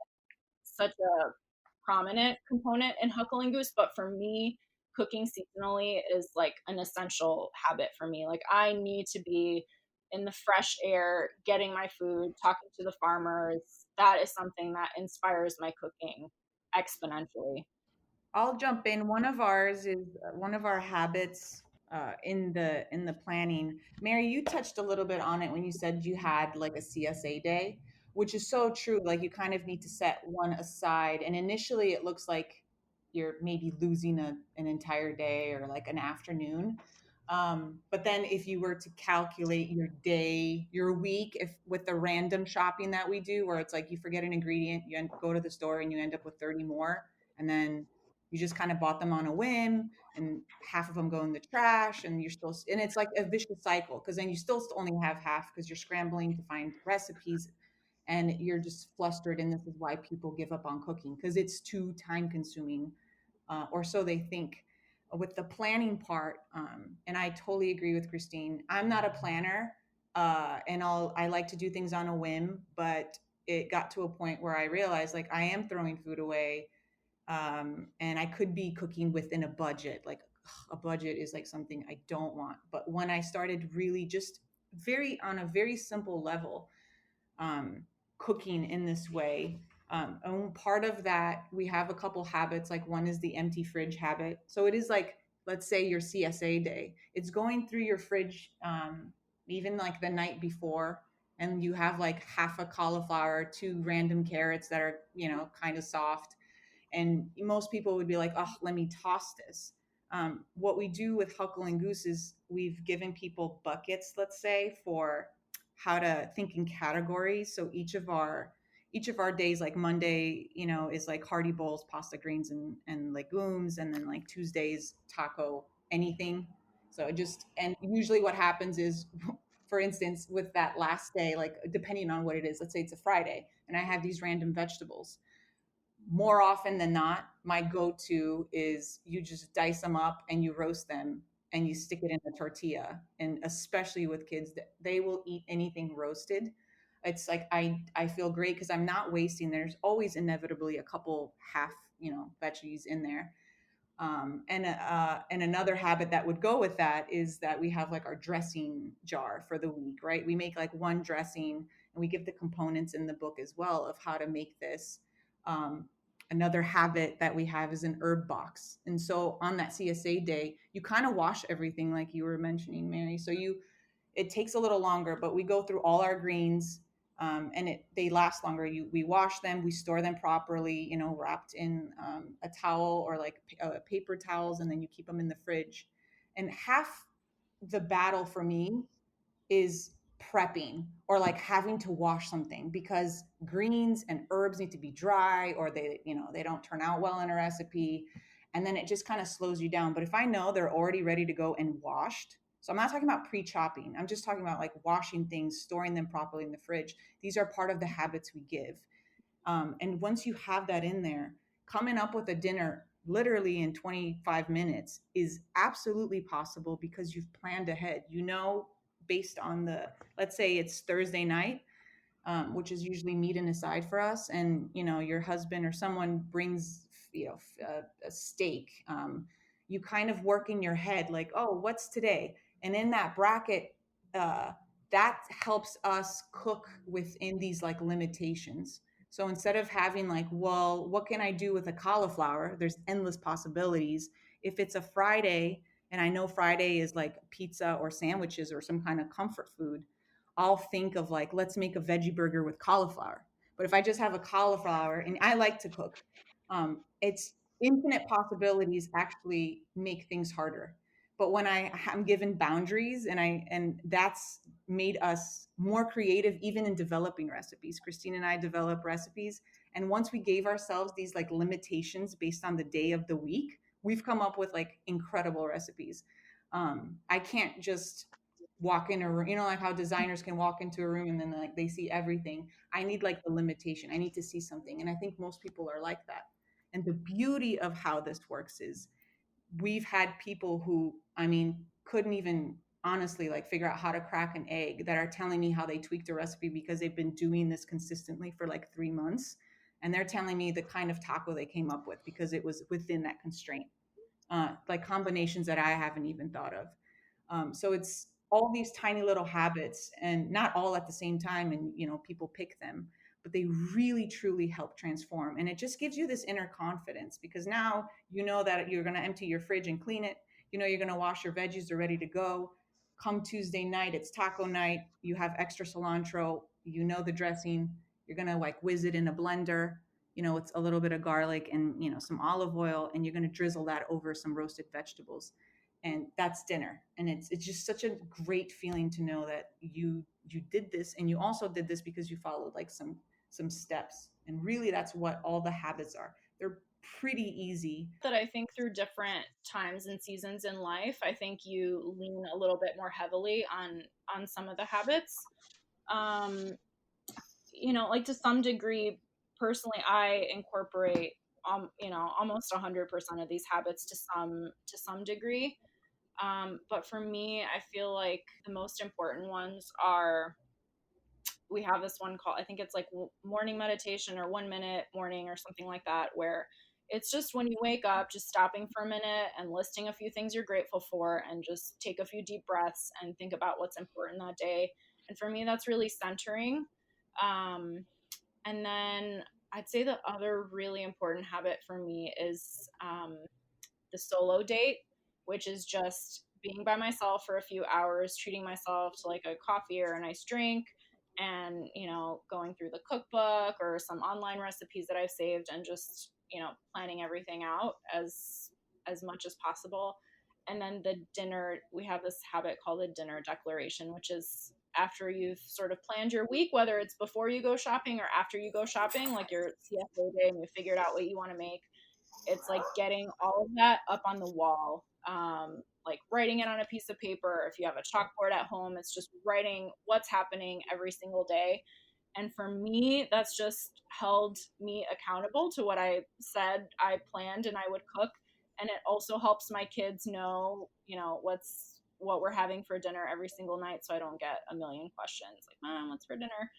such a prominent component in Huckle and Goose, but for me, cooking seasonally is like an essential habit for me. Like I need to be in the fresh air, getting my food, talking to the farmers. That is something that inspires my cooking exponentially. I'll jump in. One of our habits in the planning. Mary, you touched a little bit on it when you said you had like a CSA day, which is so true. Like you kind of need to set one aside, and initially it looks like you're maybe losing an entire day or like an afternoon. But then if you were to calculate your day, your week, if with the random shopping that we do, where it's like you forget an ingredient, go to the store and you end up with 30 more, and then you just kind of bought them on a whim, and half of them go in the trash, and and it's like a vicious cycle, because then you still only have half because you're scrambling to find recipes, and you're just flustered. And this is why people give up on cooking, because it's too time consuming, or so they think. With the planning part, and I totally agree with Christine. I'm not a planner, and I like to do things on a whim, but it got to a point where I realized like I am throwing food away, and I could be cooking within a budget. Like a budget is like something I don't want. But when I started really just on a very simple level, um, cooking in this way. And part of that, we have a couple habits. Like one is the empty fridge habit. So it is like, let's say your CSA day. It's going through your fridge, even like the night before, and you have like half a cauliflower, two random carrots that are, kind of soft, and most people would be like, oh, let me toss this. What we do with Huckle and Goose is we've given people buckets, let's say, for how to think in categories. So each of our days, like Monday, is like hearty bowls, pasta, greens, and legumes, and then like Tuesdays, taco, anything. So and usually what happens is, for instance, with that last day, like depending on what it is, let's say it's a Friday, and I have these random vegetables. More often than not, my go-to is you just dice them up and you roast them and you stick it in a tortilla. And especially with kids, they will eat anything roasted. It's like I feel great because I'm not wasting. There's always inevitably a couple half, veggies in there. And another habit that would go with that is that we have like our dressing jar for the week, right? We make like one dressing, and we give the components in the book as well of how to make this. Um, Another habit that we have is an herb box. And so on that CSA day, you kind of wash everything like you were mentioning, Mary. So it takes a little longer, but we go through all our greens, and they last longer. We wash them, we store them properly, wrapped in a towel or like paper towels, and then you keep them in the fridge. And half the battle for me is prepping, or like having to wash something, because greens and herbs need to be dry, or they don't turn out well in a recipe, and then it just kind of slows you down. But if I know they're already ready to go and washed, so I'm not talking about pre-chopping, I'm just talking about like washing things, storing them properly in the fridge. These are part of the habits we give. And once you have that in there, coming up with a dinner literally in 25 minutes is absolutely possible, because you've planned ahead. Based on let's say it's Thursday night, which is usually meat and a side for us, and your husband or someone brings a steak. You kind of work in your head like, oh, what's today? And in that bracket, that helps us cook within these like limitations. So instead of having like, well, what can I do with a cauliflower? There's endless possibilities. If it's a Friday, and I know Friday is like pizza or sandwiches or some kind of comfort food, I'll think of like, let's make a veggie burger with cauliflower. But if I just have a cauliflower, and I like to cook, it's infinite possibilities actually make things harder. But when I'm given boundaries, and that's made us more creative, even in developing recipes. Christine and I develop recipes, and once we gave ourselves these like limitations based on the day of the week, we've come up with like incredible recipes. I can't just walk in a room, like how designers can walk into a room and then like they see everything. I need like the limitation. I need to see something. And I think most people are like that. And the beauty of how this works is we've had people who, couldn't even honestly like figure out how to crack an egg, that are telling me how they tweaked a recipe because they've been doing this consistently for like 3 months. And they're telling me the kind of taco they came up with because it was within that constraint, like combinations that I haven't even thought of. So it's all these tiny little habits, and not all at the same time, and people pick them, but they really truly help transform. And it just gives you this inner confidence, because now you know that you're going to empty your fridge and clean it. You're going to wash your veggies, they're ready to go. Come Tuesday night, it's taco night, you have extra cilantro, the dressing, you're going to like whiz it in a blender. It's a little bit of garlic and some olive oil, and you're going to drizzle that over some roasted vegetables. and that's dinner. And it's just such a great feeling to know that you did this, and you also did this because you followed like some steps. And really, that's what all the habits are. They're pretty easy. That I think through different times and seasons in life, I think you lean a little bit more heavily on some of the habits. Um, like to some degree, personally, I incorporate almost 100% of these habits to some degree. But for me, I feel like the most important ones are, we have this one called, I think it's like morning meditation or 1 minute morning or something like that, where it's just when you wake up, just stopping for a minute and listing a few things you're grateful for, and just take a few deep breaths and think about what's important that day. And for me, that's really centering. And then I'd say the other really important habit for me is the solo date, which is just being by myself for a few hours, treating myself to like a coffee or a nice drink, and going through the cookbook or some online recipes that I've saved, and just planning everything out as much as possible. And then the dinner, we have this habit called the dinner declaration, which is after you've sort of planned your week, whether it's before you go shopping or after you go shopping, like your CFO day, and you figured out what you want to make. It's like getting all of that up on the wall, like writing it on a piece of paper. If you have a chalkboard at home, it's just writing what's happening every single day. And for me, that's just held me accountable to what I said I planned and I would cook. And it also helps my kids know, what we're having for dinner every single night, so I don't get a million questions like, Mom, what's for dinner?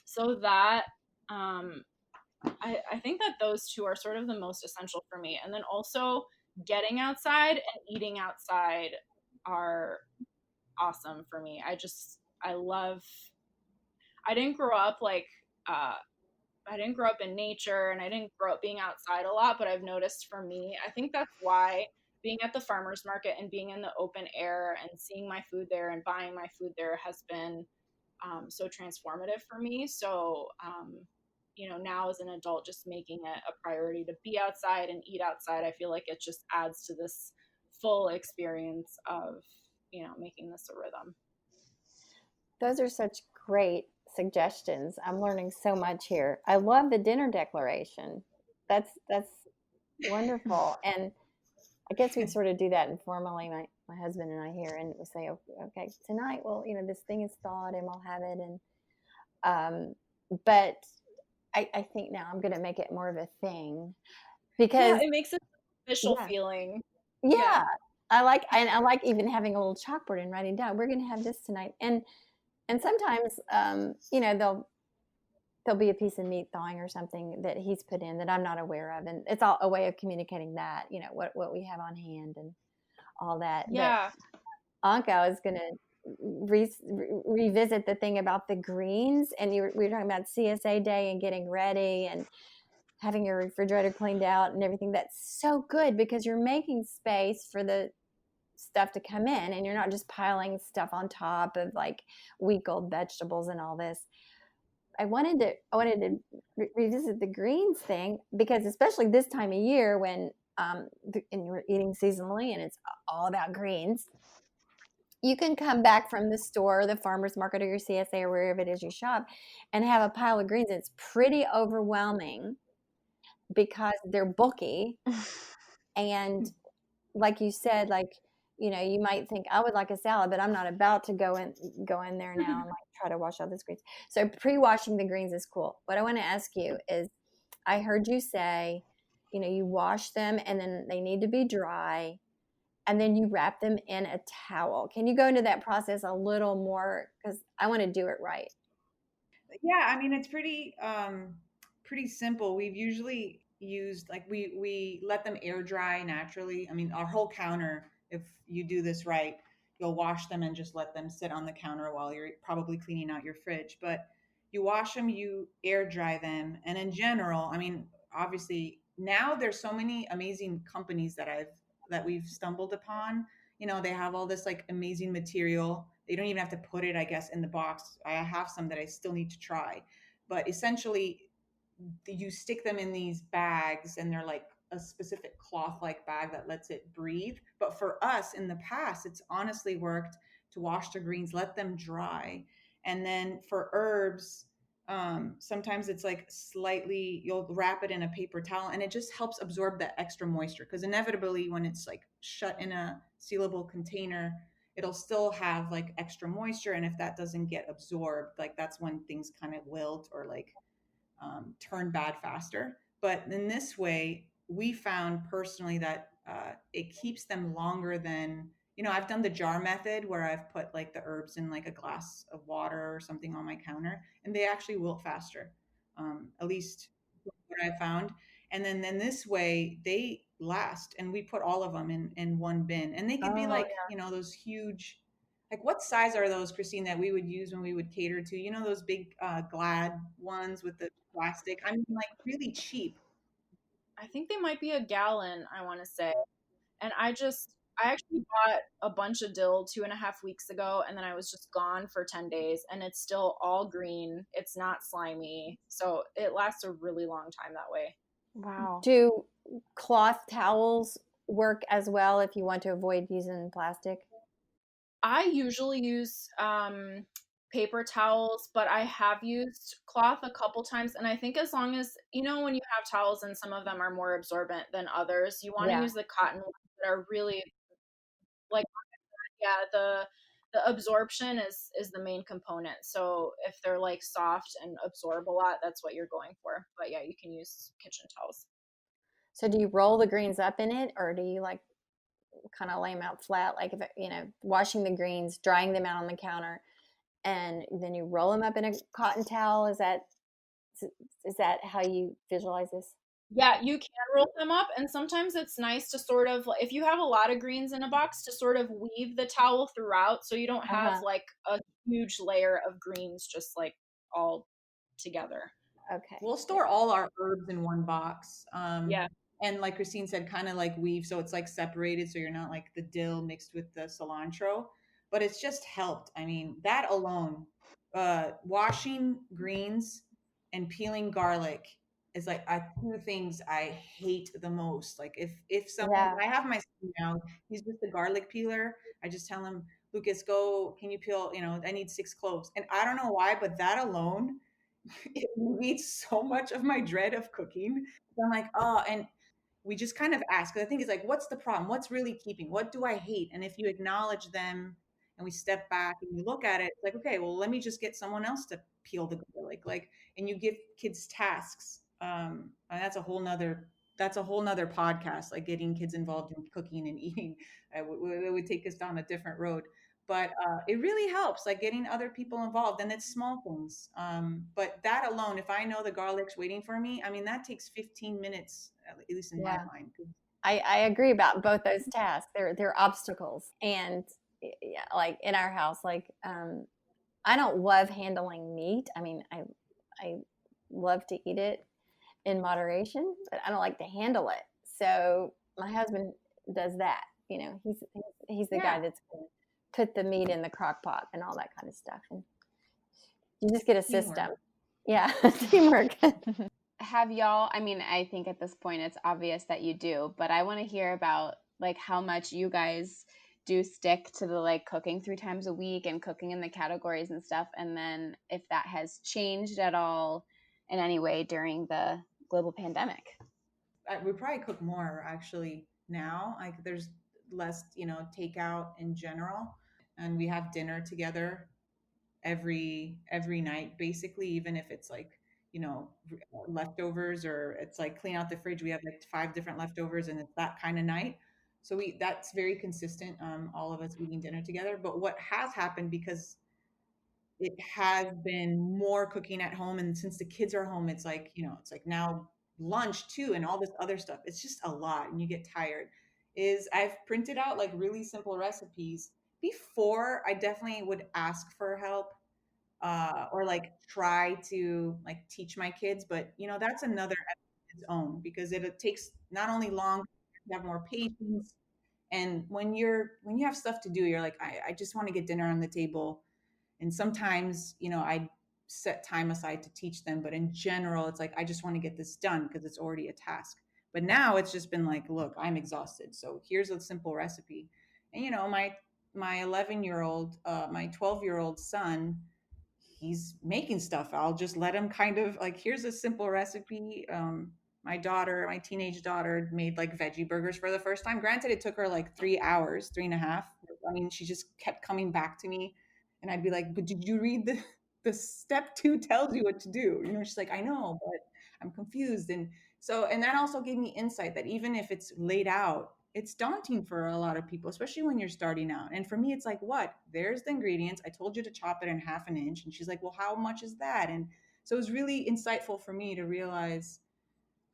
So that I think that those two are sort of the most essential for me. And then also getting outside and eating outside are awesome for me. I didn't grow up I didn't grow up in nature, and I didn't grow up being outside a lot, but I've noticed for me, I think that's why being at the farmer's market and being in the open air and seeing my food there and buying my food there has been so transformative for me. So, now as an adult, just making it a priority to be outside and eat outside, I feel like it just adds to this full experience of, making this a rhythm. Those are such great suggestions. I'm learning so much here. I love the dinner declaration. That's wonderful. And I guess we sort of do that informally, my husband and I here, and we say, okay, tonight, well, this thing is thawed and we'll have it. And but I think now I'm going to make it more of a thing, because it makes it an official feeling. Yeah. I like even having a little chalkboard and writing down, we're going to have this tonight. And sometimes, there'll be a piece of meat thawing or something that he's put in that I'm not aware of. And it's all a way of communicating that, what we have on hand and all that. Yeah. But Anca is going to revisit the thing about the greens. And we were talking about CSA day and getting ready and having your refrigerator cleaned out and everything. That's so good, because you're making space for the stuff to come in, and you're not just piling stuff on top of like week-old vegetables and all this. I wanted to revisit the greens thing, because especially this time of year when and you're eating seasonally and it's all about greens, you can come back from the store, the farmer's market, or your CSA, or wherever it is you shop, and have a pile of greens. It's pretty overwhelming because they're bulky. And like you said, you might think, I would like a salad, but I'm not about to go in there now and like try to wash out the greens. So pre-washing the greens is cool. What I want to ask you is, I heard you say, you wash them and then they need to be dry, and then you wrap them in a towel. Can you go into that process a little more? Because I want to do it right. Yeah, I mean, it's pretty simple. We've usually used, like, we let them air dry naturally. I mean, our whole counter, if you do this right, you'll wash them and just let them sit on the counter while you're probably cleaning out your fridge. But you wash them, you air dry them. And in general, I mean, obviously now there's so many amazing companies that we've stumbled upon. They have all this like amazing material. They don't even have to put it, I guess, in the box. I have some that I still need to try. But essentially, you stick them in these bags, and they're like a specific cloth-like bag that lets it breathe. But for us in the past, it's honestly worked to wash the greens, let them dry. And then for herbs, sometimes it's like slightly, you'll wrap it in a paper towel and it just helps absorb that extra moisture. Because inevitably, when it's like shut in a sealable container, it'll still have like extra moisture. And if that doesn't get absorbed, like that's when things kind of wilt or like turn bad faster. But in this way, we found personally that it keeps them longer than, I've done the jar method where I've put like the herbs in like a glass of water or something on my counter, and they actually wilt faster, at least what I found. And then this way they last, and we put all of them in one bin, and they could be Oh, like, those huge, like what size are those, Christine, that we would use when we would cater to, those big Glad ones with the plastic? I mean, like really cheap. I think they might be a gallon, I want to say. And I actually bought a bunch of dill 2.5 weeks ago, and then I was just gone for 10 days, and it's still all green. It's not slimy. So it lasts a really long time that way. Wow. Do cloth towels work as well if you want to avoid using plastic? I usually use paper towels, but I have used cloth a couple times. And I think as long as, when you have towels and some of them are more absorbent than others, you want to Yeah. use the cotton ones that are really like, yeah, the absorption is the main component. So if they're like soft and absorb a lot, that's what you're going for. But yeah, you can use kitchen towels. So do you roll the greens up in it, or do you like kind of lay them out flat, like if washing the greens, drying them out on the counter, and then you roll them up in a cotton towel? Is that how you visualize this? Yeah, you can roll them up, and sometimes it's nice to sort of, if you have a lot of greens in a box, to sort of weave the towel throughout so you don't have like a huge layer of greens just like all together. Okay. We'll store all our herbs in one box. Yeah. And like Christine said, kind of like weave, so it's like separated, so you're not like the dill mixed with the cilantro. But it's just helped. I mean, that alone, washing greens and peeling garlic is like two things I hate the most. Like if someone, Yeah. I have my son now, he's just a garlic peeler. I just tell him, Lucas, go, can you peel? I need 6 cloves, and I don't know why, but that alone it alleviates so much of my dread of cooking. I'm like, oh, and we just kind of ask. 'Cause I think it's like, what's the problem? What's really keeping? What do I hate? And if you acknowledge them and we step back and you look at it, it's like, okay, well, let me just get someone else to peel the garlic. Like, and you give kids tasks. And that's a whole nother podcast, like getting kids involved in cooking and eating. It would take us down a different road. But it really helps, like getting other people involved, and it's small things. But that alone, if I know the garlic's waiting for me, I mean, that takes 15 minutes, at least in my mind. I agree about both those tasks. They're obstacles, and yeah, like in our house, like I don't love handling meat. I mean, I love to eat it in moderation, but I don't like to handle it. So my husband does that. He's the guy that's going to put the meat in the crock pot and all that kind of stuff. And you just get a system. Teamwork. Yeah, teamwork. Have y'all, I mean, I think at this point it's obvious that you do, but I want to hear about like how much you guys do stick to the like cooking 3 times a week and cooking in the categories and stuff, and then if that has changed at all in any way during the global pandemic. We probably cook more actually now. Like there's less, takeout in general, and we have dinner together every night, basically, even if it's like, leftovers, or it's like clean out the fridge. We have like 5 different leftovers, and it's that kind of night. So that's very consistent. All of us eating dinner together. But what has happened, because it has been more cooking at home, and since the kids are home, it's like, it's like now lunch too, and all this other stuff. It's just a lot, and you get tired. Is I've printed out like really simple recipes. Before, I definitely would ask for help, or like try to like teach my kids, but that's another its own, because it takes not only long, you have more patience. And when you have stuff to do, you're like, I just want to get dinner on the table. And sometimes, I set time aside to teach them, but in general, it's like, I just want to get this done because it's already a task. But now it's just been like, look, I'm exhausted. So here's a simple recipe. And my 11-year-old, my 12-year-old son, he's making stuff. I'll just let him kind of like, here's a simple recipe. My teenage daughter made like veggie burgers for the first time. Granted, it took her like 3 hours, 3.5. I mean, she just kept coming back to me, and I'd be like, but did you read the step 2 tells you what to do? She's like, I know, but I'm confused. And that also gave me insight that even if it's laid out, it's daunting for a lot of people, especially when you're starting out. And for me, it's like, what? There's the ingredients. I told you to chop it in half an inch. And she's like, well, how much is that? And so it was really insightful for me to realize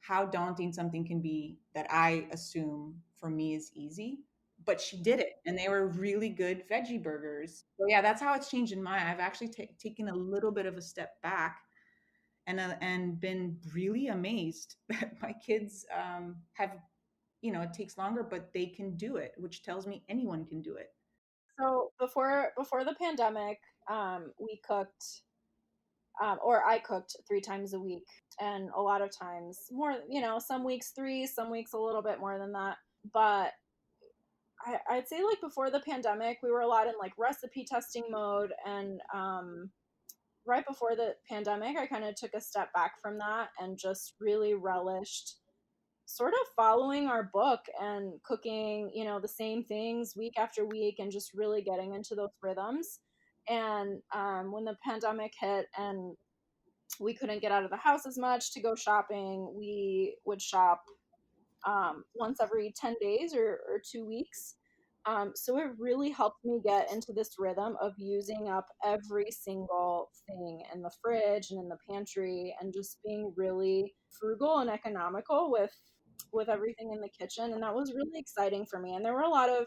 how daunting something can be that I assume for me is easy. But she did it, and they were really good veggie burgers. So yeah, that's how it's changed in my. I've actually taken a little bit of a step back and been really amazed that my kids have, it takes longer, but they can do it, which tells me anyone can do it. So before the pandemic, we cooked, or I cooked 3 times a week, and a lot of times more. Some weeks 3, some weeks a little bit more than that. But I'd say like before the pandemic, we were a lot in like recipe testing mode, and right before the pandemic, I kind of took a step back from that and just really relished sort of following our book and cooking, the same things week after week, and just really getting into those rhythms. And when the pandemic hit and we couldn't get out of the house as much to go shopping, we would shop once every 10 days or 2 weeks. So it really helped me get into this rhythm of using up every single thing in the fridge and in the pantry, and just being really frugal and economical with everything in the kitchen. And that was really exciting for me. And there were a lot of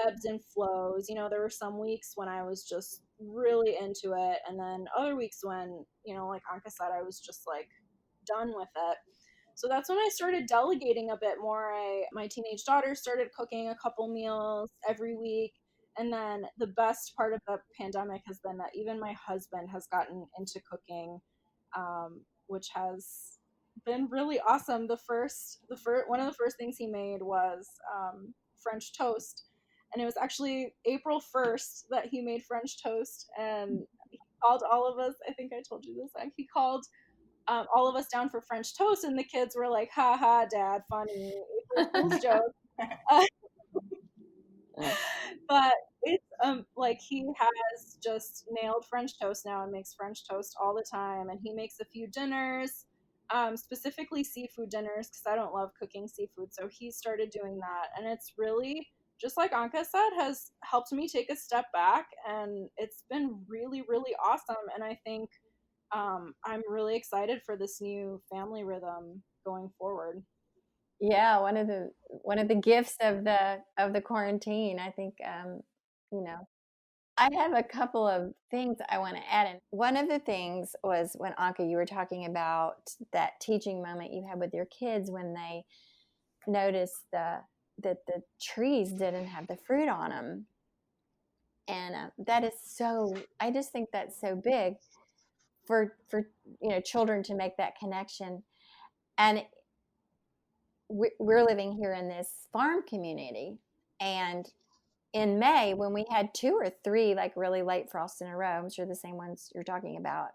ebbs and flows. There were some weeks when I was just really into it, and then other weeks when, like Anka said, I was just like done with it. So that's when I started delegating a bit more. My teenage daughter started cooking a couple meals every week. And then the best part of the pandemic has been that even my husband has gotten into cooking, which has been really awesome. One of the first things he made was French toast, and it was actually April 1st that he made French toast, and he called all of us. I think I told you this. He called all of us down for French toast, and the kids were like, "Ha ha, Dad, funny April Fool's joke." Uh, but it's like he has just nailed French toast now and makes French toast all the time, and he makes a few dinners, specifically seafood dinners, because I don't love cooking seafood, so he started doing that, and it's really, just like Anka said, has helped me take a step back, and it's been really, really awesome. And I think I'm really excited for this new family rhythm going forward. Yeah, one of the gifts of the quarantine, I think. You know, I have a couple of things I want to add in. One of the things was when Anka, you were talking about that teaching moment you had with your kids when they noticed that the trees didn't have the fruit on them, and that is so. I just think that's so big for children to make that connection. And we're living here in this farm community, and in May, when we had 2 or 3 like really late frosts in a row, I'm sure the same ones you're talking about,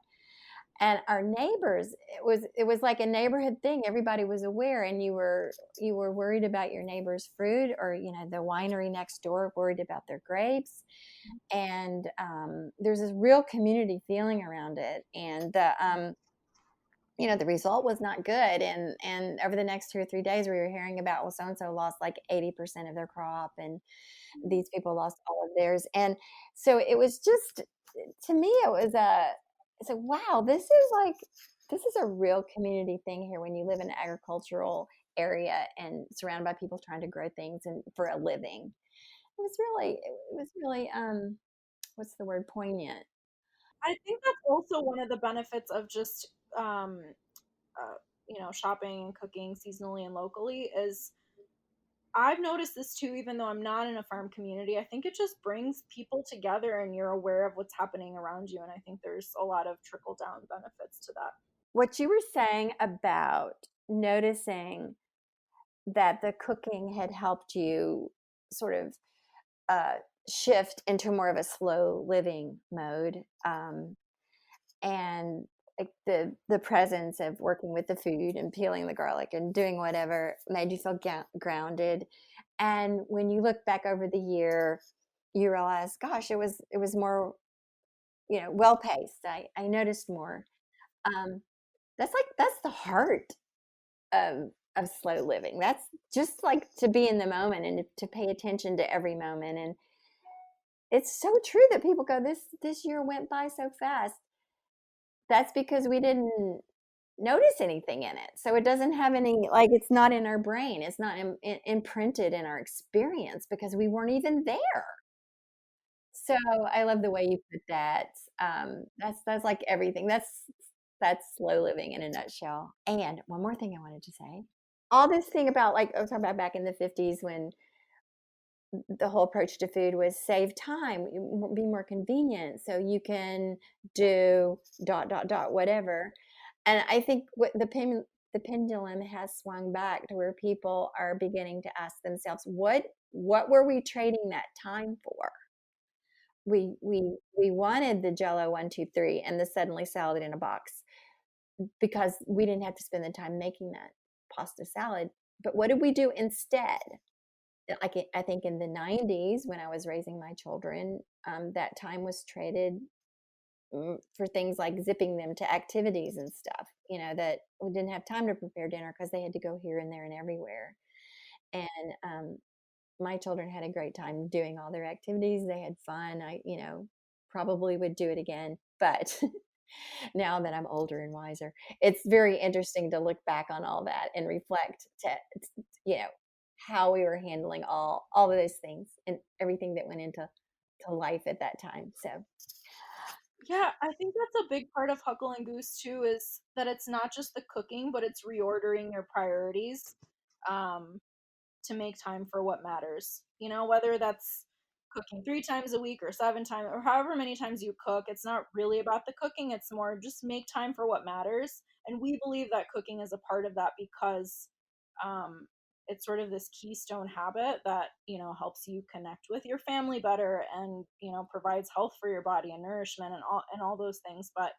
and our neighbors, it was like a neighborhood thing. Everybody was aware, and you were worried about your neighbor's fruit, or the winery next door worried about their grapes, and there's this real community feeling around it, and the result was not good. And over the next 2 or 3 days, we were hearing about, well, so and so lost like 80% of their crop, and these people lost all of theirs. And so it was just, to me, it was wow, this is a real community thing here when you live in an agricultural area and surrounded by people trying to grow things and for a living. It was really what's the word, poignant. I think that's also one of the benefits of just shopping and cooking seasonally and locally. Is I've noticed this too, even though I'm not in a farm community. I think it just brings people together, and you're aware of what's happening around you, and I think there's a lot of trickle down benefits to that. What you were saying about noticing that the cooking had helped you sort of shift into more of a slow living mode, and like the presence of working with the food and peeling the garlic and doing whatever made you feel grounded. And when you look back over the year, you realize, gosh, it was more, well paced. I noticed more. Um, that's the heart of slow living. That's just like to be in the moment and to pay attention to every moment. And it's so true that people go, this year went by so fast. That's because we didn't notice anything in it. So it doesn't have any, like, it's not in our brain. It's not imprinted in our experience because we weren't even there. So I love the way you put that. That's like everything. That's slow living in a nutshell. And one more thing I wanted to say. All this thing about, like, I was talking about back in the 50s when the whole approach to food was save time, be more convenient, so you can do dot dot dot whatever. And I think what the pendulum has swung back to where people are beginning to ask themselves, what were we trading that time for? We wanted the Jello 1, 2, 3 and the suddenly salad in a box because we didn't have to spend the time making that pasta salad. But what did we do instead? Like, I think in the 90s when I was raising my children, that time was traded for things like zipping them to activities and stuff, that we didn't have time to prepare dinner because they had to go here and there and everywhere. And my children had a great time doing all their activities. They had fun. I, probably would do it again. But now that I'm older and wiser, it's very interesting to look back on all that and reflect you know, how we were handling all of those things and everything that went into life at that time. So Yeah, I think that's a big part of Huckle and Goose too, is that it's not just the cooking, but it's reordering your priorities, um, to make time for what matters. Whether that's cooking 3 times a week or 7 times or however many times you cook, it's not really about the cooking. It's more just make time for what matters. And we believe that cooking is a part of that because um, it's sort of this keystone habit that helps you connect with your family better, and provides health for your body and nourishment and all those things. But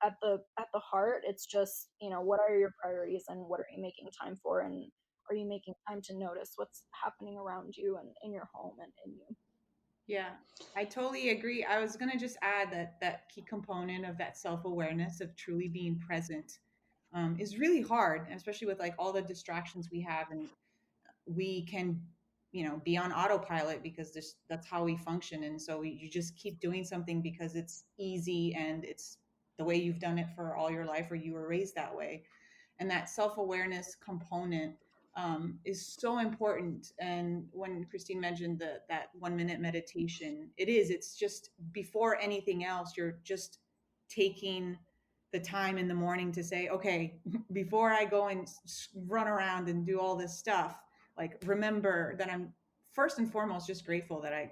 at the heart, it's just what are your priorities and what are you making time for, and are you making time to notice what's happening around you and in your home and in you? Yeah, I totally agree. I was going to just add that key component of that self-awareness of truly being present is really hard, especially with like all the distractions we have, and we can, be on autopilot because that's how we function. And so you just keep doing something because it's easy and it's the way you've done it for all your life or you were raised that way. And that self-awareness component is so important. And when Christine mentioned that 1 minute meditation, it's just before anything else, you're just taking the time in the morning to say, okay, before I go and run around and do all this stuff, like remember that I'm first and foremost just grateful that I,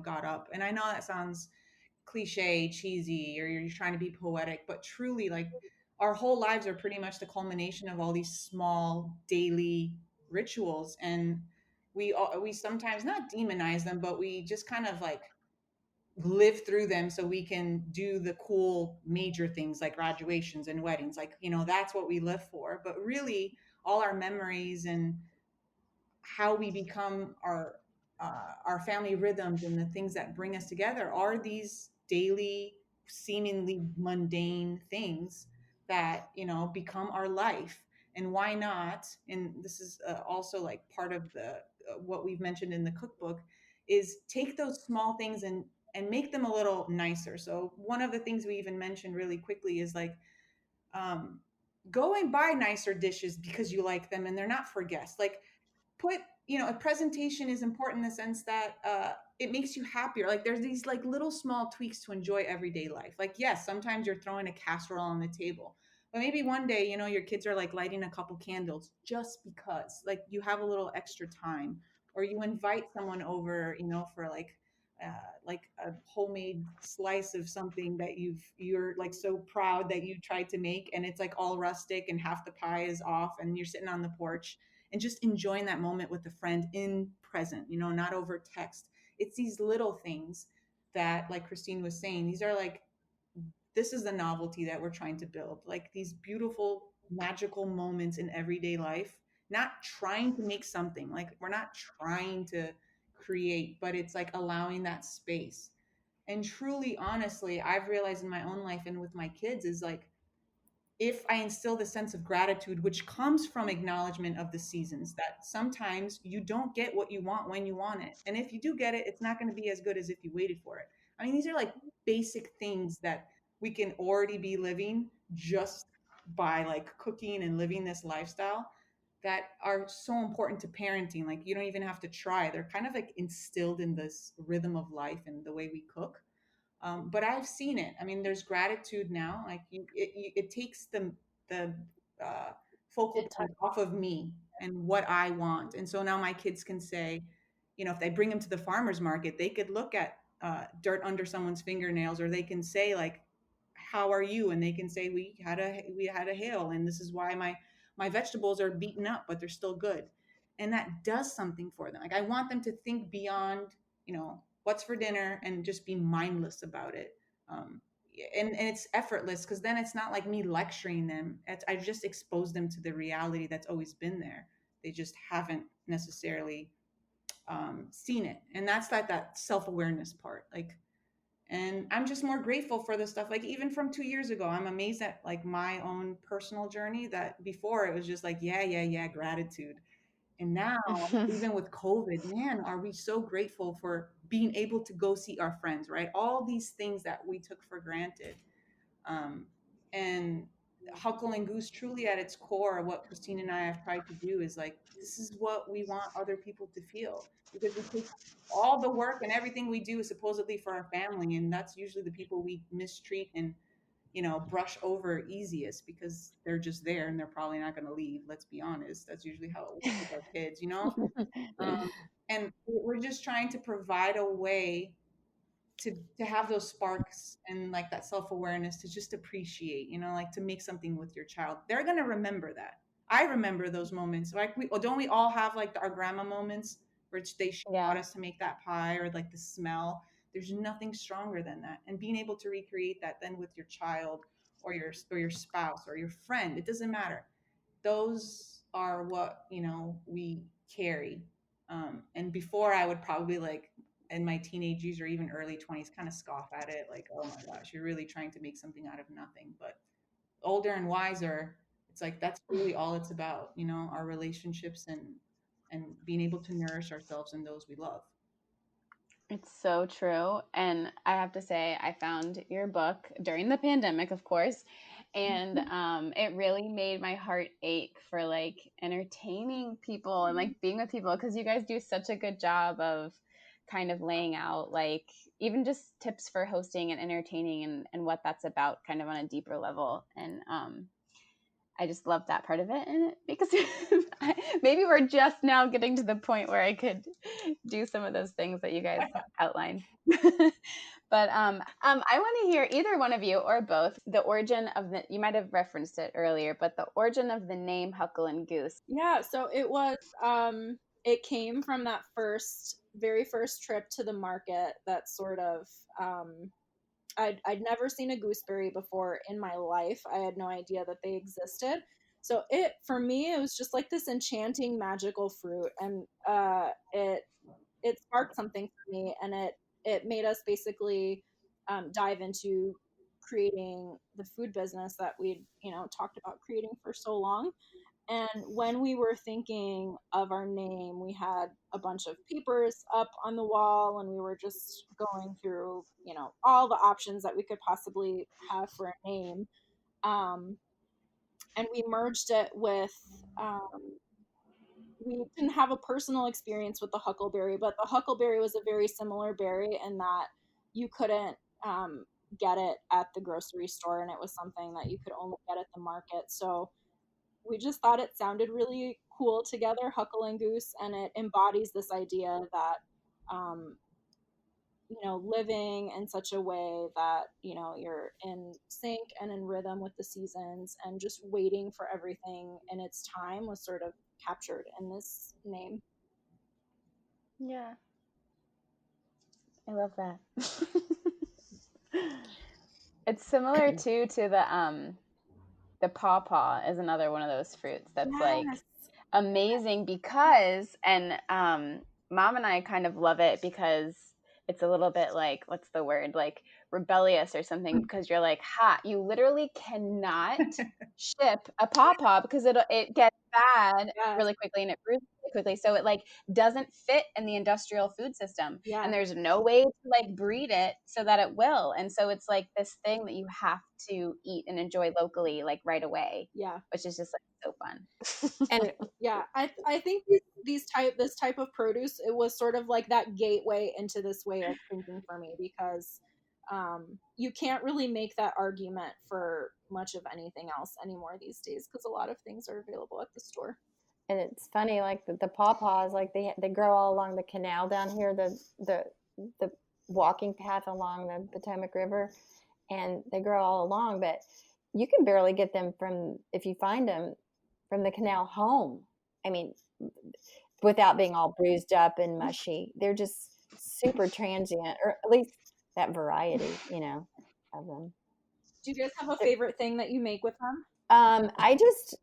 got up. And I know that sounds cliche, cheesy, or you're trying to be poetic, but truly, like, our whole lives are pretty much the culmination of all these small daily rituals. And we sometimes not demonize them, but we just kind of like live through them so we can do the cool major things like graduations and weddings, like, that's what we live for. But really, all our memories and how we become our family rhythms and the things that bring us together are these daily, seemingly mundane things that become our life. And why not? And this is also like part of the what we've mentioned in the cookbook, is take those small things and make them a little nicer. So one of the things we even mentioned really quickly is like, um, go and buy nicer dishes because you like them and they're not for guests. Like, put, a presentation is important in the sense that it makes you happier. Like, there's these like little small tweaks to enjoy everyday life. Like, yes, sometimes you're throwing a casserole on the table, but maybe one day, your kids are like lighting a couple candles just because, like, you have a little extra time, or you invite someone over, for like a homemade slice of something that you're like so proud that you tried to make, and it's like all rustic and half the pie is off and you're sitting on the porch and just enjoying that moment with a friend in present, not over text. It's these little things that, like Christine was saying, these are like, this is the novelty that we're trying to build, like these beautiful magical moments in everyday life, not trying to make something, like we're not trying to create, but it's like allowing that space. And truly, honestly, I've realized in my own life and with my kids is like, if I instill the sense of gratitude, which comes from acknowledgement of the seasons, that sometimes you don't get what you want when you want it. And if you do get it, it's not going to be as good as if you waited for it. I mean, these are like basic things that we can already be living just by like cooking and living this lifestyle, that are so important to parenting. Like, you don't even have to try. They're kind of like instilled in this rhythm of life and the way we cook. But I've seen it. I mean, there's gratitude now. Like it takes the focal point off of me and what I want. And so now my kids can say, if they bring them to the farmer's market, they could look at dirt under someone's fingernails, or they can say like, "How are you?" And they can say, "We had a hail, and this is why my vegetables are beaten up, but they're still good." And that does something for them. Like, I want them to think beyond, what's for dinner, and just be mindless about it. Um, and it's effortless, because then it's not like me lecturing them. I've just exposed them to the reality that's always been there. They just haven't necessarily seen it. And that's that self-awareness part. Like, and I'm just more grateful for the stuff, like even from 2 years ago. I'm amazed at like my own personal journey, that before it was just like, yeah, gratitude. And now, even with COVID, man, are we so grateful for being able to go see our friends, right? All these things that we took for granted. And Huckle and Goose, truly at its core, what Christine and I have tried to do is like, this is what we want other people to feel. Because we take all the work and everything we do is supposedly for our family. And that's usually the people we mistreat and, brush over easiest, because they're just there and they're probably not going to leave. Let's be honest. That's usually how it works with our kids. And we're just trying to provide a way to have those sparks and like that self-awareness, to just appreciate, like to make something with your child. They're going to remember that. I remember those moments. Like, don't we all have like our grandma moments where they taught us to make that pie, or like the smell? There's nothing stronger than that. And being able to recreate that then with your child, or your spouse, or your friend, it doesn't matter. Those are what, we carry. And before, I would probably, like, in my teenage years or even early 20s, kind of scoff at it, like, oh my gosh, you're really trying to make something out of nothing. But older and wiser, it's like that's really all it's about, our relationships, and being able to nourish ourselves and those we love. It's so true. And I have to say, I found your book during the pandemic, of course. And it really made my heart ache for like entertaining people and like being with people, because you guys do such a good job of kind of laying out like even just tips for hosting and entertaining, and what that's about kind of on a deeper level. And I just love that part of it. And because maybe we're just now getting to the point where I could do some of those things that you guys outlined. But I want to hear either one of you or both the origin of you might have referenced it earlier, but the origin of the name Huckle and Goose. Yeah, so it was it came from that very first trip to the market. That sort of I'd never seen a gooseberry before in my life. I had no idea that they existed. So for me, it was just like this enchanting, magical fruit, and it sparked something for me, and it made us basically dive into creating the food business that we'd talked about creating for so long. And when we were thinking of our name, we had a bunch of papers up on the wall, and we were just going through, all the options that we could possibly have for a name. And we merged it with, we didn't have a personal experience with the huckleberry, but the huckleberry was a very similar berry in that you couldn't get it at the grocery store, and it was something that you could only get at the market. So we just thought it sounded really cool together, Huckle and Goose, and it embodies this idea that, living in such a way that, you're in sync and in rhythm with the seasons, and just waiting for everything in its time was sort of captured in this name. Yeah. I love that. It's similar too to the pawpaw is another one of those fruits that's like amazing because, and Mom and I kind of love it because it's a little bit like, what's the word, like rebellious or something, because you're like, you literally cannot ship a pawpaw because it gets bad really quickly and it bruises really quickly, so it like doesn't fit in the industrial food system, and there's no way to like breed it so that it will, and so it's like this thing that you have to eat and enjoy locally like right away, which is just like so fun. And I think this type of produce, it was sort of like that gateway into this way of thinking for me, because you can't really make that argument for much of anything else anymore these days, because a lot of things are available at the store. And it's funny, like the pawpaws, like they grow all along the canal down here, the walking path along the Potomac River, and they grow all along, but you can barely get them from, if you find them, from the canal home. I mean, without being all bruised up and mushy. They're just super transient, or at least that variety, of them. Do you guys have a favorite thing that you make with them? I just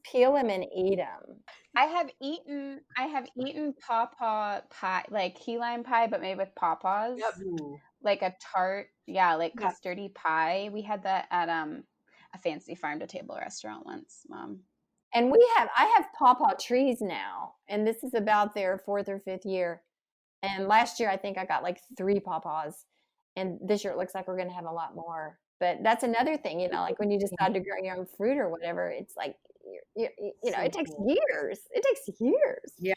peel them and eat them. I have eaten pawpaw pie, like key lime pie, but made with pawpaws. Like a tart, like custardy pie. We had that at a fancy farm to table restaurant once, Mom. And I have pawpaw trees now, and this is about their 4th or 5th year. And last year I think I got like 3 pawpaws, and this year it looks like we're going to have a lot more. But that's another thing, like when you decide to grow your own fruit or whatever, it's like it takes years. It takes years. Yeah.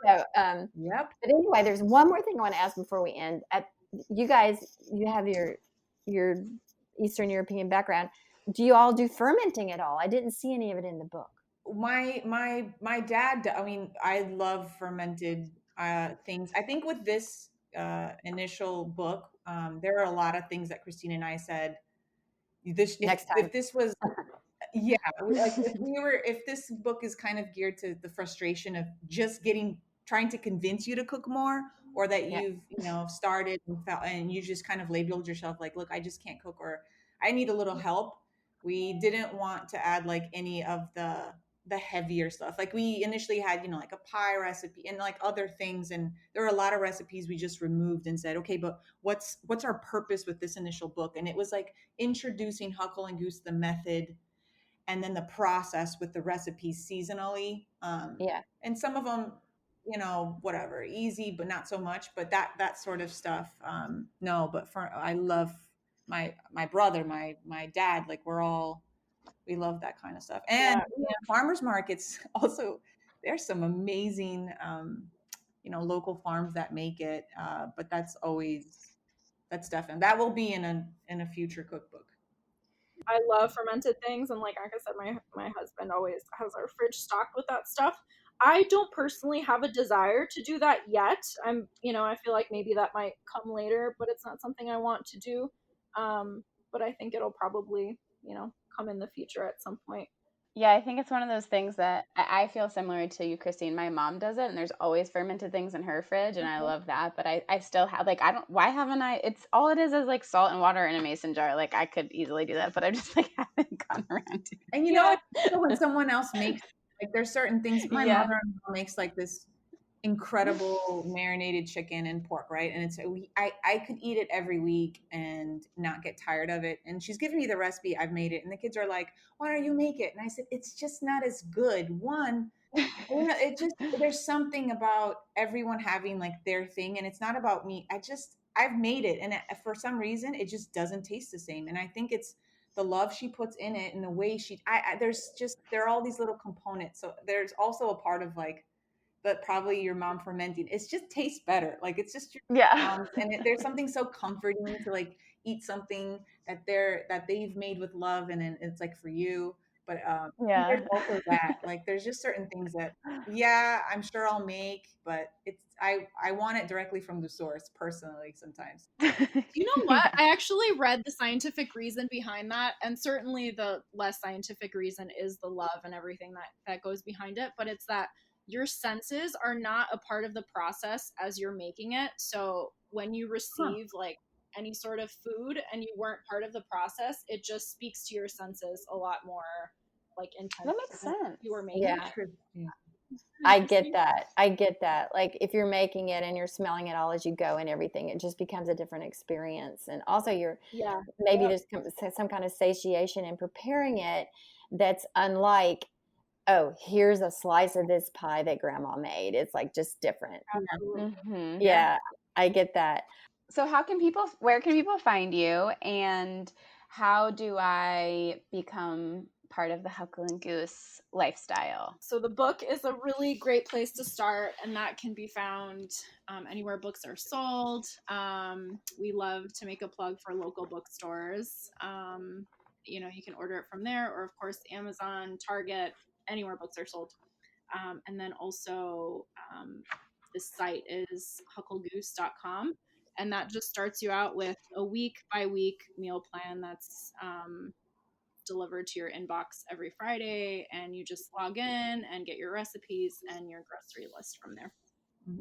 So, But anyway, there's one more thing I want to ask before we end. You guys, you have your Eastern European background. Do you all do fermenting at all? I didn't see any of it in the book. My dad, I mean, I love fermented things. I think with this initial book, there are a lot of things that Christine and I said. Next time. If this was, like if this book is kind of geared to the frustration of just trying to convince you to cook more, or that you've started and you just kind of labeled yourself like, look, I just can't cook, or I need a little help. We didn't want to add like any of the heavier stuff. Like we initially had, like a pie recipe and like other things. And there were a lot of recipes we just removed and said, okay, but what's our purpose with this initial book? And it was like introducing Huckle and Goose, the method, and then the process with the recipes seasonally. And some of them, whatever, easy, but not so much, but that sort of stuff. No, but I love my brother, my dad, like we love that kind of stuff. And farmers markets also, there's some amazing, local farms that make it. But that's definitely, that will be in a future cookbook. I love fermented things, and like I said, my husband always has our fridge stocked with that stuff. I don't personally have a desire to do that yet. I feel like maybe that might come later, but it's not something I want to do. But I think it'll probably, come in the future at some point. Yeah, I think it's one of those things that I feel similar to you, Christine. My mom does it, and there's always fermented things in her fridge, and I love that. But I still have, like, why haven't I? It's all it is like salt and water in a mason jar. Like, I could easily do that, but I just like haven't gone around to it. And when someone else makes, like, there's certain things. My mother-in-law makes like this incredible marinated chicken and pork, right? And I could eat it every week and not get tired of it. And she's given me the recipe, I've made it, and the kids are like, why don't you make it? And I said, it's just not as good. One, there's something about everyone having like their thing, and it's not about me. I've made it, and for some reason it just doesn't taste the same. And I think it's the love she puts in it and the way there are all these little components. So there's also a part of like, but probably your mom fermenting, it just tastes better. Like it's just your mom, and there's something so comforting to like eat something that they've made with love, and it's like for you. But Yeah. there's also that. Like, there's just certain things that, yeah, I'm sure I'll make, but I want it directly from the source personally sometimes. You know what? Yeah. I actually read the scientific reason behind that, and certainly the less scientific reason is the love and everything that goes behind it. But it's that your senses are not a part of the process as you're making it. So when you Huh. receive like any sort of food and you weren't part of the process, it just speaks to your senses a lot more like That intensely makes than if sense. you were making Yeah. it. Interesting. I get that. I get that. Like if you're making it and you're smelling it all as you go and everything, it just becomes a different experience. And also you're Yeah. maybe there's some kind of satiation in preparing it that's unlike, oh, here's a slice of this pie that grandma made. It's like just different. Absolutely. Mm-hmm. Yeah, I get that. So where can people find you, and how do I become part of the Huckle and Goose lifestyle? So the book is a really great place to start, and that can be found anywhere books are sold. We love to make a plug for local bookstores. You can order it from there, or of course Amazon, Target, anywhere books are sold. And then also the site is hucklegoose.com, and that just starts you out with a week by week meal plan that's delivered to your inbox every Friday, and you just log in and get your recipes and your grocery list from there.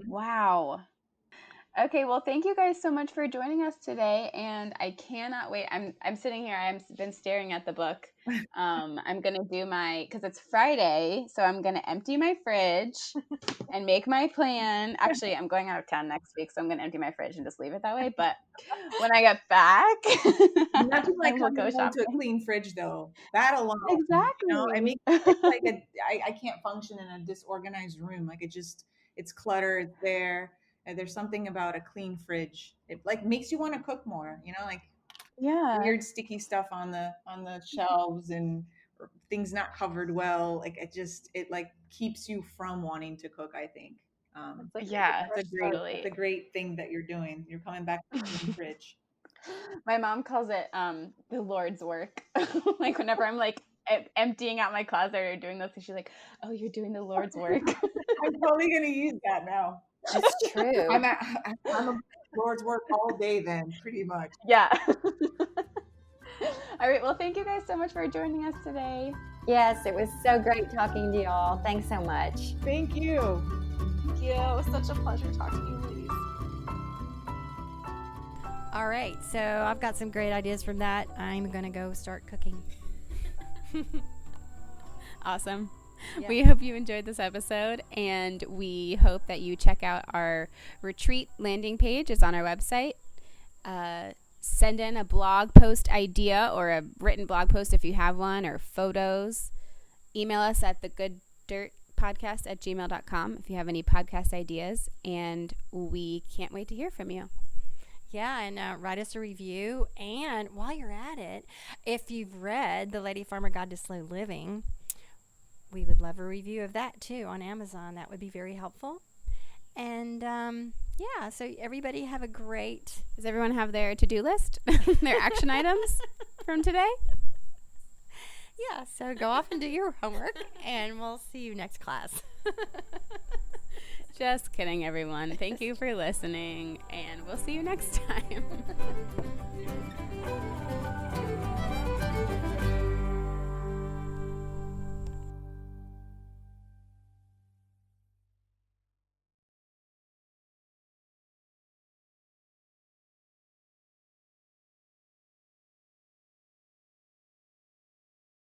Wow. Okay, well, thank you guys so much for joining us today, and I cannot wait. I'm sitting here. I've been staring at the book. I'm gonna do because it's Friday, so I'm gonna empty my fridge and make my plan. Actually, I'm going out of town next week, so I'm gonna empty my fridge and just leave it that way. But when I get back, Nothing I like will coming go home to a shopping. clean fridge, though. That alone, I Exactly. mean, it's like I can't function in a disorganized room. Like it's clutter. It's there. And there's something about a clean fridge. It like makes you want to cook more. Like Yeah. weird sticky stuff on the shelves and or things not covered well. Like it like keeps you from wanting to cook, I think. It's like Yeah, totally. That's a great thing that you're doing. You're coming back to the clean fridge. My mom calls it the Lord's work. Like whenever I'm like emptying out my closet or doing those things, she's like, "Oh, you're doing the Lord's work." I'm probably gonna use that now. It's true. I'm a Lord's work all day then, pretty much. Yeah. All right. Well, thank you guys so much for joining us today. Yes, it was so great talking to y'all. Thanks so much. Thank you. Thank you. It was such a pleasure talking to you, ladies. All right, so I've got some great ideas from that. I'm going to go start cooking. Awesome. Yeah. We hope you enjoyed this episode, and we hope that you check out our retreat landing page. It's on our website. Send in a blog post idea or a written blog post if you have one, or photos. Email us at thegooddirtpodcast@gmail.com if you have any podcast ideas, and we can't wait to hear from you. Yeah, and write us a review. And while you're at it, if you've read The Lady Farmer Guide to Slow Living, we would love a review of that too on Amazon. That would be very helpful. And yeah, so everybody have a great... Does everyone have their to-do list? Their action items from today? Yeah, so go off and do your homework, and we'll see you next class. Just kidding, everyone. Thank you for listening, and we'll see you next time.